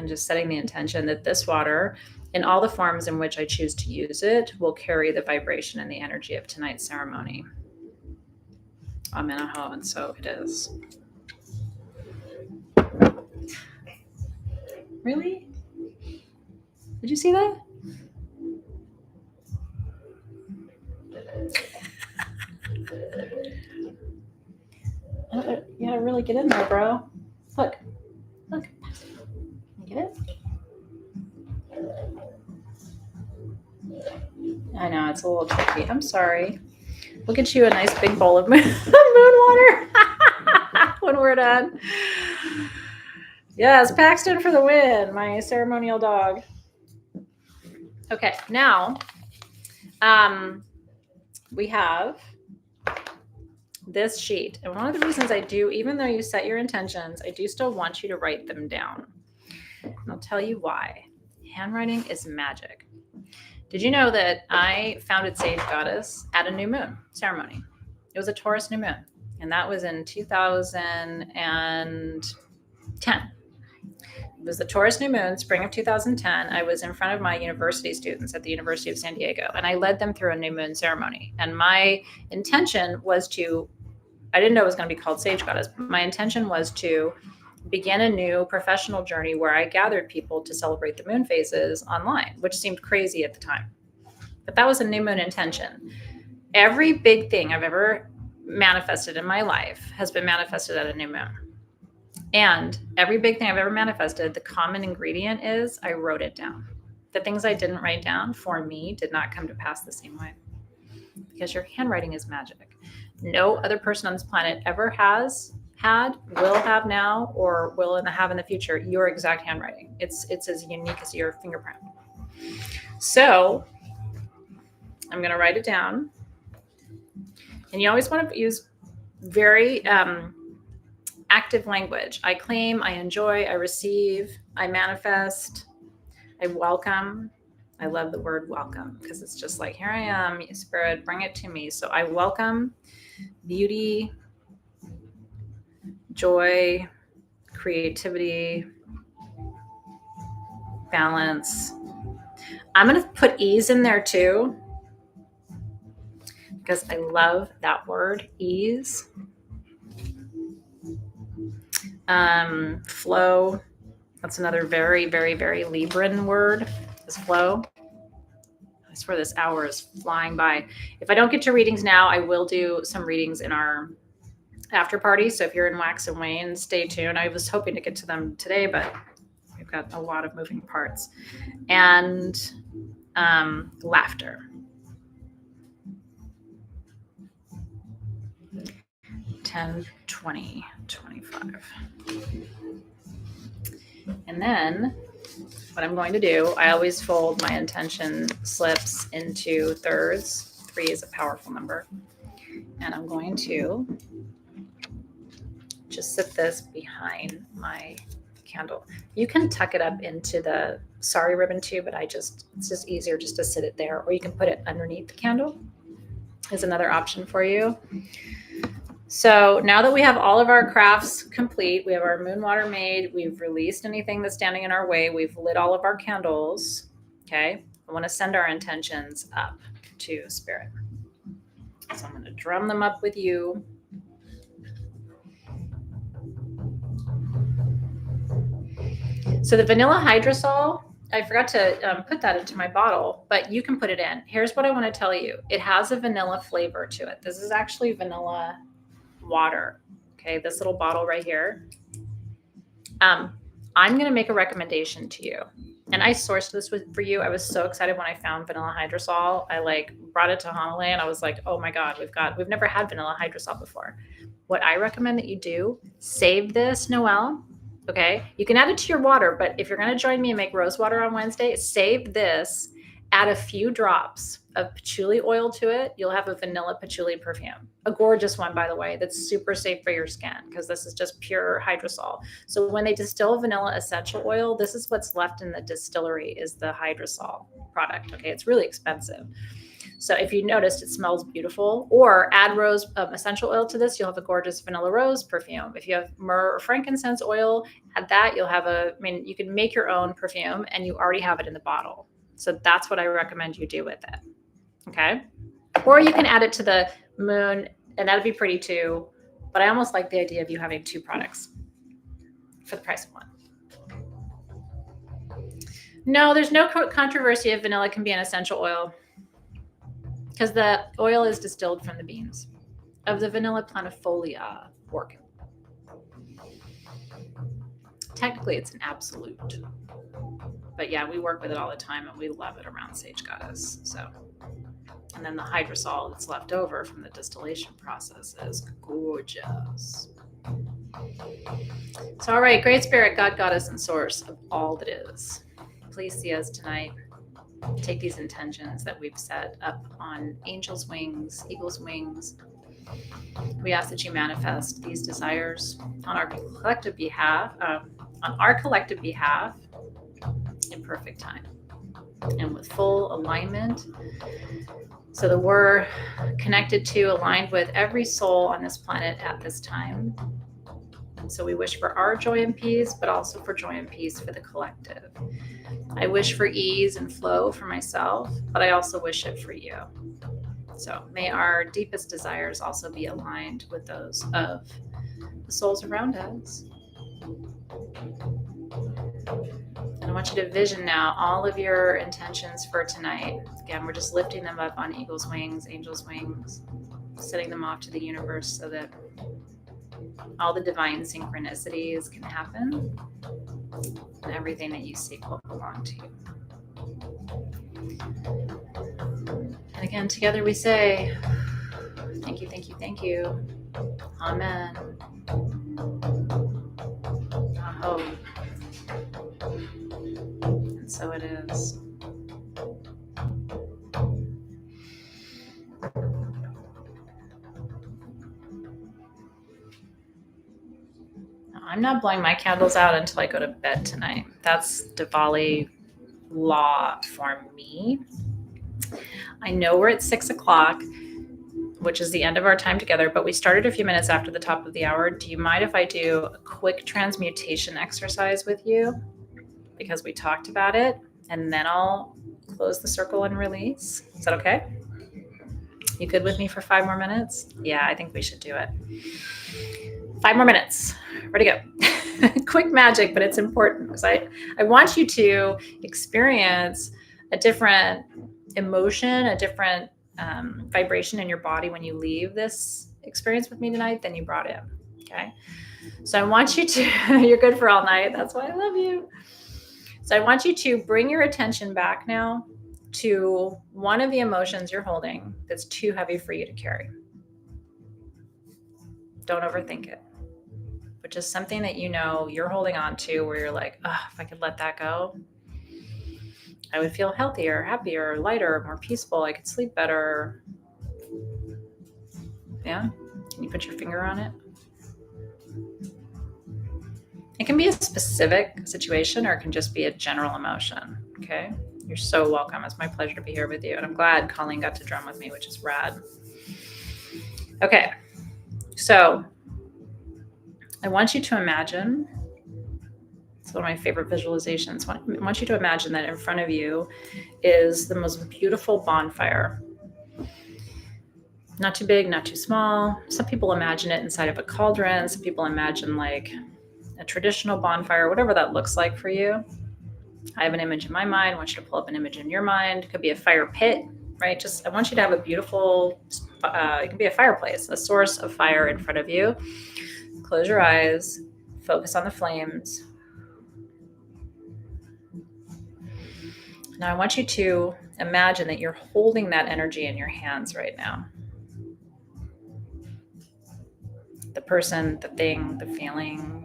just setting the intention that this water, in all the forms in which I choose to use it, will carry the vibration and the energy of tonight's ceremony. Amen, and so it is. Really? Did you see that? You gotta really get in there, bro. Look. Get it? I know, it's a little tricky. I'm sorry. We'll get you a nice big bowl of moon water when we're done. Yes, Paxton for the win, my ceremonial dog. Okay, now we have this sheet. And one of the reasons I do, even though you set your intentions, I do still want you to write them down. And I'll tell you why. Handwriting is magic. Did you know that I founded Sage Goddess at a new moon ceremony? It was a Taurus new moon, and that was in 2010. It was the Taurus new moon, spring of 2010. I was in front of my university students at the University of San Diego, and I led them through a new moon ceremony. And my intention was to, I didn't know it was going to be called Sage Goddess, but my intention was to begin a new professional journey where I gathered people to celebrate the moon phases online, which seemed crazy at the time. But that was a new moon intention. Every big thing I've ever manifested in my life has been manifested at a new moon. And every big thing I've ever manifested, the common ingredient is I wrote it down. The things I didn't write down for me did not come to pass the same way, because your handwriting is magic. No other person on this planet ever has had, will have now, or will have in the future your exact handwriting. It's as unique as your fingerprint. So I'm going to write it down. And you always want to use very active language. I claim, I enjoy, I receive, I manifest, I welcome. I love the word welcome because it's just like, here I am, Spirit, bring it to me. So I welcome beauty, joy, creativity, balance. I'm going to put ease in there too, because I love that word, ease. Flow. That's another very, very, very Libran word, is flow. I swear this hour is flying by. If I don't get to readings now, I will do some readings in our after party. So if you're in Wax and Wane, stay tuned. I was hoping to get to them today, but we've got a lot of moving parts. And laughter. 10, 20, 25. And then what I'm going to do, I always fold my intention slips into thirds. 3 is a powerful number. And I'm going to just sit this behind my candle. You can tuck it up into the sari ribbon too, but it's just easier just to sit it there, or you can put it underneath the candle is another option for you. So now that we have all of our crafts complete, we have our moon water made, we've released anything that's standing in our way, we've lit all of our candles, okay? I want to send our intentions up to Spirit. So I'm going to drum them up with you. So the vanilla hydrosol, I forgot to put that into my bottle, but you can put it in. Here's what I want to tell you. It has a vanilla flavor to it. This is actually vanilla water. Okay, this little bottle right here. I'm going to make a recommendation to you. And I sourced this for you. I was so excited when I found vanilla hydrosol. I brought it to Honolulu and I was like, oh my God, we've never had vanilla hydrosol before. What I recommend that you do, save this, Noelle. Okay, you can add it to your water, but if you're going to join me and make rose water on Wednesday, save this, add a few drops of patchouli oil to it. You'll have a vanilla patchouli perfume, a gorgeous one, by the way, that's super safe for your skin because this is just pure hydrosol. So when they distill vanilla essential oil, this is what's left in the distillery is the hydrosol product. Okay, it's really expensive. So if you noticed, it smells beautiful. Or add rose essential oil to this, you'll have a gorgeous vanilla rose perfume. If you have myrrh or frankincense oil, add that. You'll have you can make your own perfume and you already have it in the bottle. So that's what I recommend you do with it. Okay. Or you can add it to the moon And that'd be pretty too. But I almost like the idea of you having 2 products for the price of 1. No, there's no controversy if vanilla can be an essential oil, because the oil is distilled from the beans of the vanilla planifolia orchid. Technically, it's an absolute. But yeah, we work with it all the time, and we love it around Sage Goddess. So, and then the hydrosol that's left over from the distillation process is gorgeous. So, all right, Great Spirit, God, Goddess, and Source of all that is, please see us tonight. Take these intentions that we've set up on angel's wings, eagle's wings. We ask that you manifest these desires on our collective behalf, in perfect time and with full alignment, so that we're connected to, aligned with every soul on this planet at this time. And so we wish for our joy and peace, but also for joy and peace for the collective. I wish for ease and flow for myself, but I also wish it for you. So may our deepest desires also be aligned with those of the souls around us. And I want you to vision now all of your intentions for tonight. Again, we're just lifting them up on eagle's wings, angel's wings, sending them off to the universe so that all the divine synchronicities can happen and everything that you seek will belong to you. And again, together we say, thank you, thank you, thank you. Amen. Aho. And so it is. I'm not blowing my candles out until I go to bed tonight. That's Diwali law for me. I know we're at 6 o'clock, which is the end of our time together, but we started a few minutes after the top of the hour. Do you mind if I do a quick transmutation exercise with you? Because we talked about it, and then I'll close the circle and release. Is that okay? You good with me for 5 more minutes? Yeah, I think we should do it. 5 more minutes. Ready to go. Quick magic, but it's important because I want you to experience a different emotion, a different vibration in your body when you leave this experience with me tonight than you brought in. Okay. So I want you to, you're good for all night. That's why I love you. So I want you to bring your attention back now to one of the emotions you're holding that's too heavy for you to carry. Don't overthink it, but just something that you know you're holding on to where you're like, oh, if I could let that go, I would feel healthier, happier, lighter, more peaceful. I could sleep better. Yeah? Can you put your finger on it? It can be a specific situation or it can just be a general emotion. Okay? You're so welcome. It's my pleasure to be here with you. And I'm glad Colleen got to drum with me, which is rad. Okay. So I want you to imagine, it's one of my favorite visualizations. I want you to imagine that in front of you is the most beautiful bonfire. Not too big, not too small. Some people imagine it inside of a cauldron. Some people imagine like a traditional bonfire, whatever that looks like for you. I have an image in my mind. I want you to pull up an image in your mind. It could be a fire pit, right? I want you to have a beautiful, it can be a fireplace, a source of fire in front of you. Close your eyes, focus on the flames. Now I want you to imagine that you're holding that energy in your hands right now. The person, the thing, the feeling,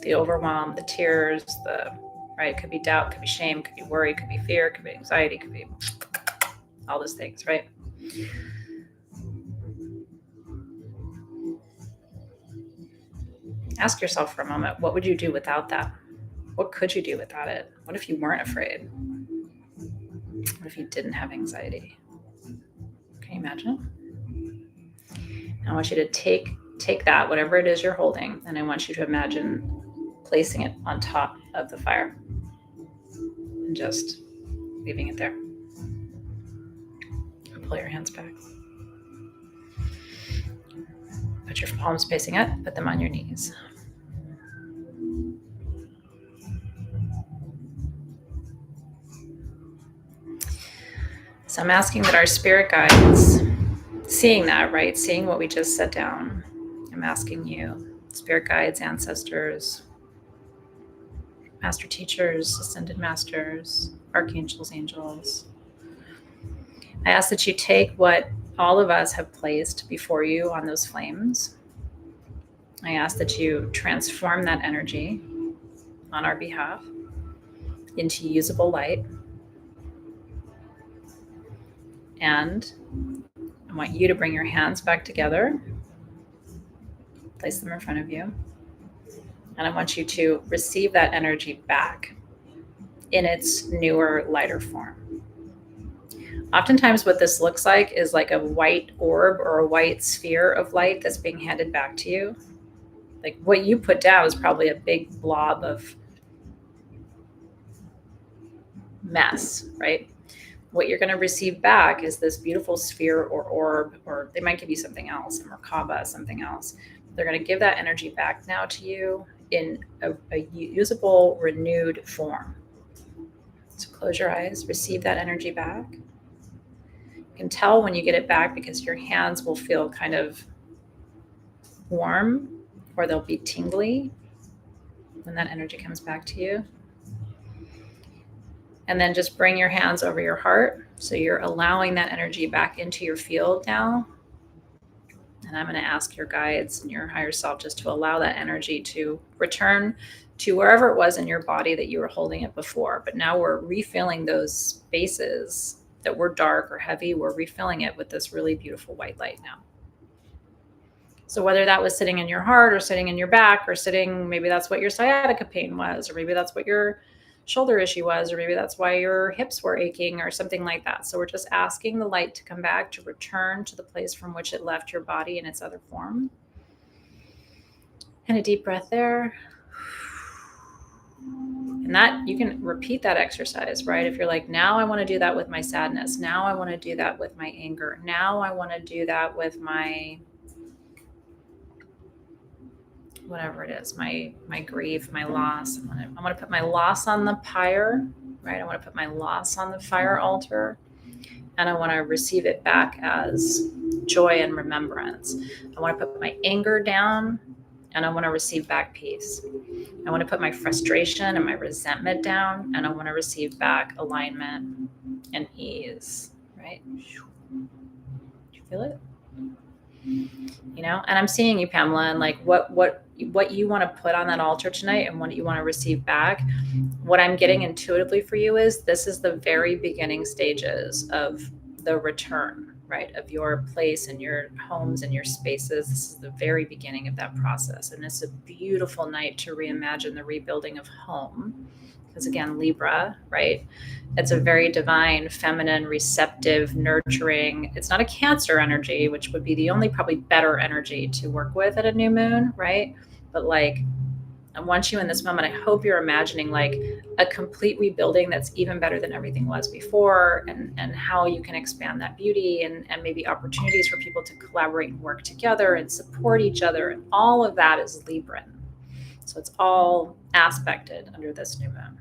the overwhelm, the tears, right? It could be doubt, could be shame, could be worry, could be fear, could be anxiety, could be all those things, right? Ask yourself for a moment, what would you do without that? What could you do without it? What if you weren't afraid? What if you didn't have anxiety? Can you imagine? I want you to take that, whatever it is you're holding, and I want you to imagine placing it on top of the fire and just leaving it there. And pull your hands back. Put your palms facing up, put them on your knees. So I'm asking that our spirit guides, seeing that, right? Seeing what we just set down, I'm asking you, spirit guides, ancestors, master teachers, ascended masters, archangels, angels, I ask that you take what all of us have placed before you on those flames. I ask that you transform that energy on our behalf into usable light. And I want you to bring your hands back together, place them in front of you. And I want you to receive that energy back in its newer, lighter form. Oftentimes what this looks like is like a white orb or a white sphere of light that's being handed back to you. Like what you put down is probably a big blob of mess, right? What you're going to receive back is this beautiful sphere or orb, or they might give you something else, a Merkaba, something else. They're going to give that energy back now to you in a usable, renewed form. So close your eyes, receive that energy back. You can tell when you get it back because your hands will feel kind of warm or they'll be tingly when that energy comes back to you. And then just bring your hands over your heart. So you're allowing that energy back into your field now. And I'm going to ask your guides and your higher self just to allow that energy to return to wherever it was in your body that you were holding it before. But now we're refilling those spaces that were dark or heavy. We're refilling it with this really beautiful white light now. So whether that was sitting in your heart or sitting in your back or sitting, maybe that's what your sciatica pain was, or maybe that's what your shoulder issue was, or maybe that's why your hips were aching or something like that. So we're just asking the light to come back, to return to the place from which it left your body in its other form. And a deep breath there. And that you can repeat that exercise, right? If you're like, now I want to do that with my sadness. Now I want to do that with my anger. Now I want to do that with my whatever it is, my grief, my loss. I want to put my loss on the pyre, right? I want to put my loss on the fire altar, and I want to receive it back as joy and remembrance. I want to put my anger down, and I want to receive back peace. I want to put my frustration and my resentment down, and I want to receive back alignment and ease, right? Do you feel it? You know, and I'm seeing you, Pamela, and like what you want to put on that altar tonight and what you want to receive back. What I'm getting intuitively for you is this is the very beginning stages of the return, right? Of your place and your homes and your spaces. This is the very beginning of that process. And it's a beautiful night to reimagine the rebuilding of home. Because again, Libra, right? It's a very divine, feminine, receptive, nurturing. It's not a Cancer energy, which would be the only probably better energy to work with at a new moon, right? But like, I want you in this moment, I hope you're imagining like a complete rebuilding that's even better than everything was before, and how you can expand that beauty and maybe opportunities for people to collaborate and work together and support each other. And all of that is Libran. So it's all aspected under this new moon.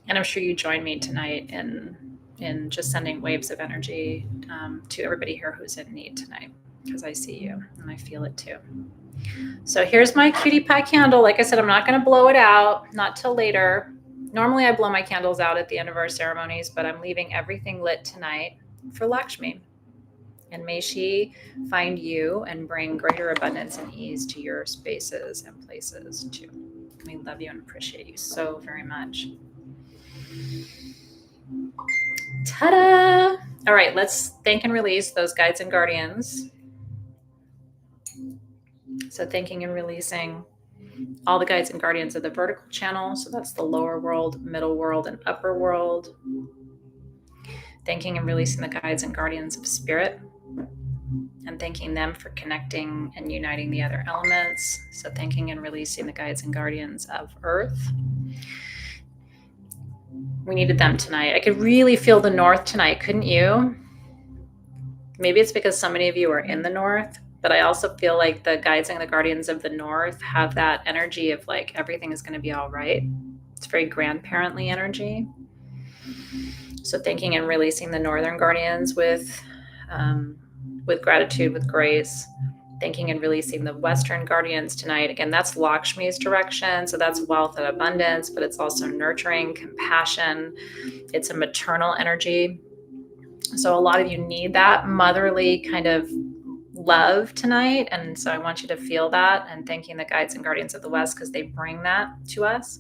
And I'm sure you join me tonight in just sending waves of energy to everybody here who's in need tonight, because I see you and I feel it too. So here's my cutie pie candle. Like I said, I'm not going to blow it out, not till later. Normally I blow my candles out at the end of our ceremonies, but I'm leaving everything lit tonight for Lakshmi. And may she find you and bring greater abundance and ease to your spaces and places too. We love you and appreciate you so very much. Ta-da! All right, let's thank and release those guides and guardians. So thanking and releasing all the guides and guardians of the vertical channel. So that's the lower world, middle world, and upper world. Thanking and releasing the guides and guardians of spirit, and thanking them for connecting and uniting the other elements. So thanking and releasing the guides and guardians of earth. We needed them tonight. I could really feel the north tonight, couldn't you? Maybe it's because so many of you are in the north, but I also feel like the guides and the guardians of the north have that energy of like everything is going to be all right. It's very grandparently energy. So thanking and releasing the northern guardians with gratitude, with grace. Thanking and releasing the western guardians tonight. Again, that's Lakshmi's direction. So that's wealth and abundance, but it's also nurturing, compassion. It's a maternal energy. So a lot of you need that motherly kind of love tonight. And so I want you to feel that, and thanking the guides and guardians of the West because they bring that to us.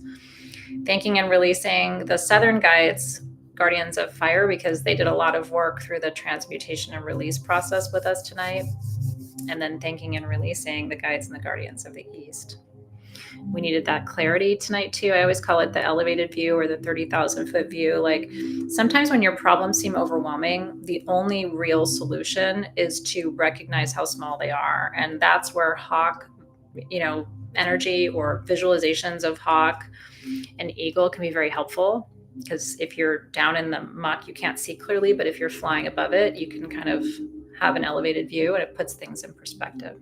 Thanking and releasing the southern guides, guardians of fire, because they did a lot of work through the transmutation and release process with us tonight. And then thanking and releasing the guides and the guardians of the East. We needed that clarity tonight too. I always call it the elevated view or the 30,000 foot view. Like sometimes when your problems seem overwhelming, the only real solution is to recognize how small they are. And that's where Hawk, energy or visualizations of Hawk and Eagle can be very helpful. Because if you're down in the muck, you can't see clearly, but if you're flying above it, you can kind of have an elevated view, and it puts things in perspective.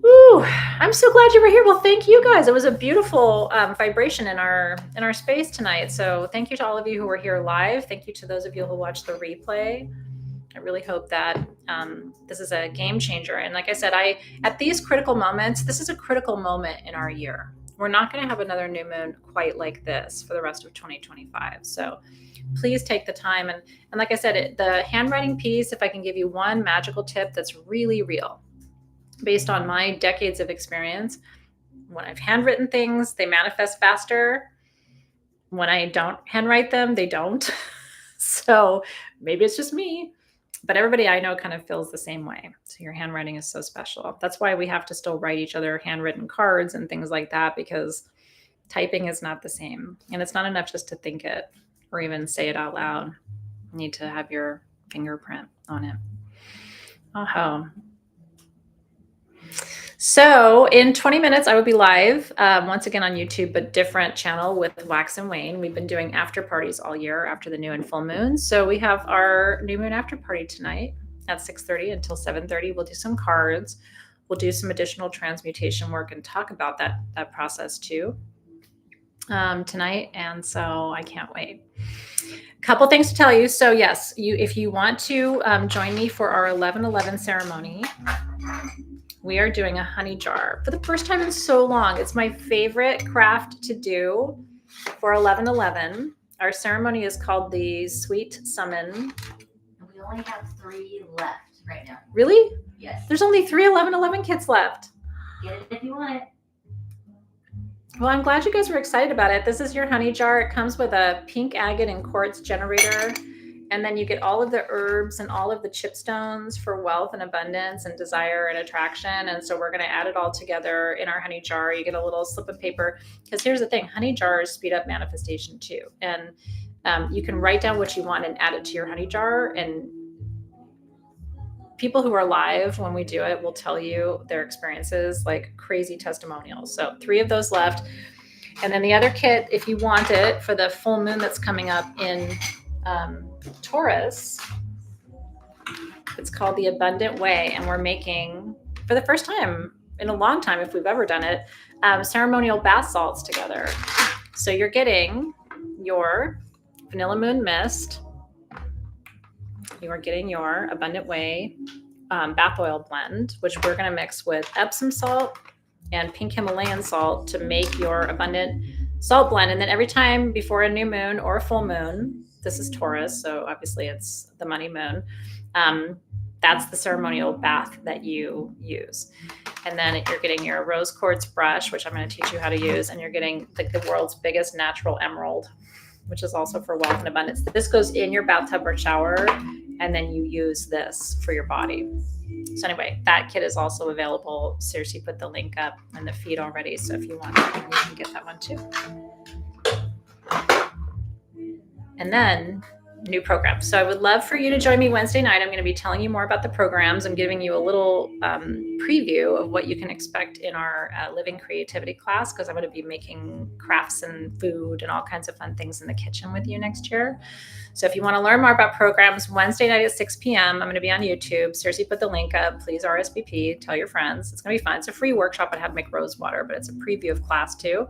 Ooh, I'm so glad you were here. Well, thank you guys. It was a beautiful vibration in our space tonight. So thank you to all of you who were here live. Thank you to those of you who watched the replay. I really hope that this is a game changer. And like I said, at these critical moments, this is a critical moment in our year. We're not going to have another new moon quite like this for the rest of 2025. So please take the time. And like I said, the handwriting piece, if I can give you one magical tip that's really real, based on my decades of experience, when I've handwritten things, they manifest faster. When I don't handwrite them, they don't. So maybe it's just me, but everybody I know kind of feels the same way. So your handwriting is so special. That's why we have to still write each other handwritten cards and things like that, because typing is not the same. And it's not enough just to think it or even say it out loud. You need to have your fingerprint on it. Oh. So in 20 minutes, I will be live once again on YouTube, but different channel with Wax and Wane. We've been doing after parties all year after the new and full moon. So we have our new moon after party tonight at 6:30 until 7:30. We'll do some cards. We'll do some additional transmutation work and talk about that process too tonight. And so I can't wait. A couple things to tell you. So yes, if you want to join me for our 11/11 ceremony, we are doing a honey jar for the first time in so long. It's my favorite craft to do for 11/11. Our ceremony is called the Sweet Summon. We only have 3 left right now. Really? Yes. There's only 3 11/11 kits left. Get it if you want it. Well, I'm glad you guys were excited about it. This is your honey jar. It comes with a pink agate and quartz generator. And then you get all of the herbs and all of the chipstones for wealth and abundance and desire and attraction. And so we're going to add it all together in our honey jar. You get a little slip of paper, because here's the thing, honey jars speed up manifestation too. And you can write down what you want and add it to your honey jar. And people who are live when we do it will tell you their experiences, like crazy testimonials. So 3 of those left. And then the other kit, if you want it for the full moon that's coming up in Taurus, it's called the Abundant Way, and we're making, for the first time in a long time, if we've ever done it, ceremonial bath salts together. So you're getting your Vanilla Moon Mist, you are getting your Abundant Way bath oil blend, which we're going to mix with Epsom salt and pink Himalayan salt to make your abundant salt blend. And then every time before a new moon or a full moon, this is Taurus, so obviously it's the money moon, that's the ceremonial bath that you use. And then you're getting your rose quartz brush, which I'm going to teach you how to use, and you're getting the world's biggest natural emerald, which is also for wealth and abundance. This goes in your bathtub or shower, and then you use this for your body. So anyway, that kit is also available. Seriously, put the link up in the feed already, so if you want that, you can get that one too. And then new programs. So I would love for you to join me Wednesday night. I'm going to be telling you more about the programs. I'm giving you a little preview of what you can expect in our living creativity class, because I'm going to be making crafts and food and all kinds of fun things in the kitchen with you next year. So if you want to learn more about programs, Wednesday night at 6 p.m., I'm going to be on YouTube. Seriously, put the link up. Please RSVP. Tell your friends. It's going to be fun. It's a free workshop on how to make rose water, but it's a preview of class too.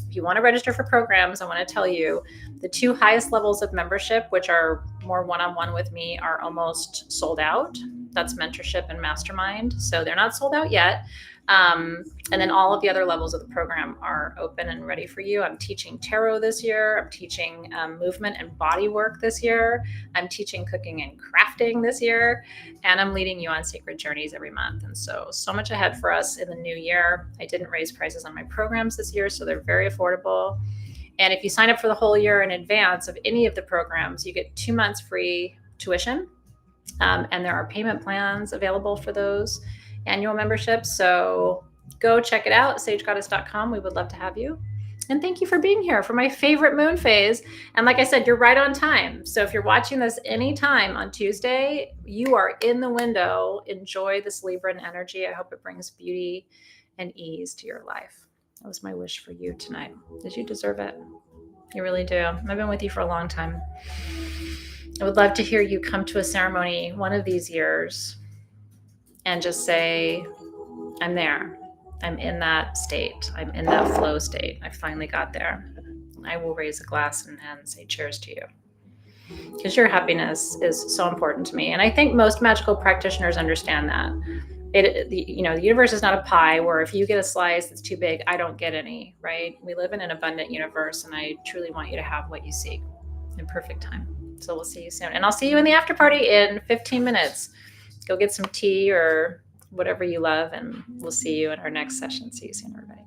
If you want to register for programs, I want to tell you the 2 highest levels of membership, which are more one-on-one with me, are almost sold out. That's mentorship and mastermind. So they're not sold out yet. And then all of the other levels of the program are open and ready for you. I'm teaching tarot this year. I'm teaching movement and body work this year. I'm teaching cooking and crafting this year. And I'm leading you on sacred journeys every month. And so much ahead for us in the new year. I didn't raise prices on my programs this year, so they're very affordable. And if you sign up for the whole year in advance of any of the programs, you get 2 months free tuition. And there are payment plans available for those annual memberships. So go check it out, sagegoddess.com. We would love to have you. And thank you for being here for my favorite moon phase. And like I said, you're right on time. So if you're watching this anytime on Tuesday, you are in the window. Enjoy this Libran energy. I hope it brings beauty and ease to your life. That was my wish for you tonight. Did you deserve it? You really do. I've been with you for a long time. I would love to hear you come to a ceremony one of these years and just say, I'm there. I'm in that state. I'm in that flow state. I finally got there. I will raise a glass and say cheers to you. Because your happiness is so important to me. And I think most magical practitioners understand that. The universe is not a pie where if you get a slice that's too big, I don't get any, right? We live in an abundant universe, and I truly want you to have what you seek in perfect time. So we'll see you soon. And I'll see you in the after party in 15 minutes. Go get some tea or whatever you love, and we'll see you in our next session. See you soon, everybody.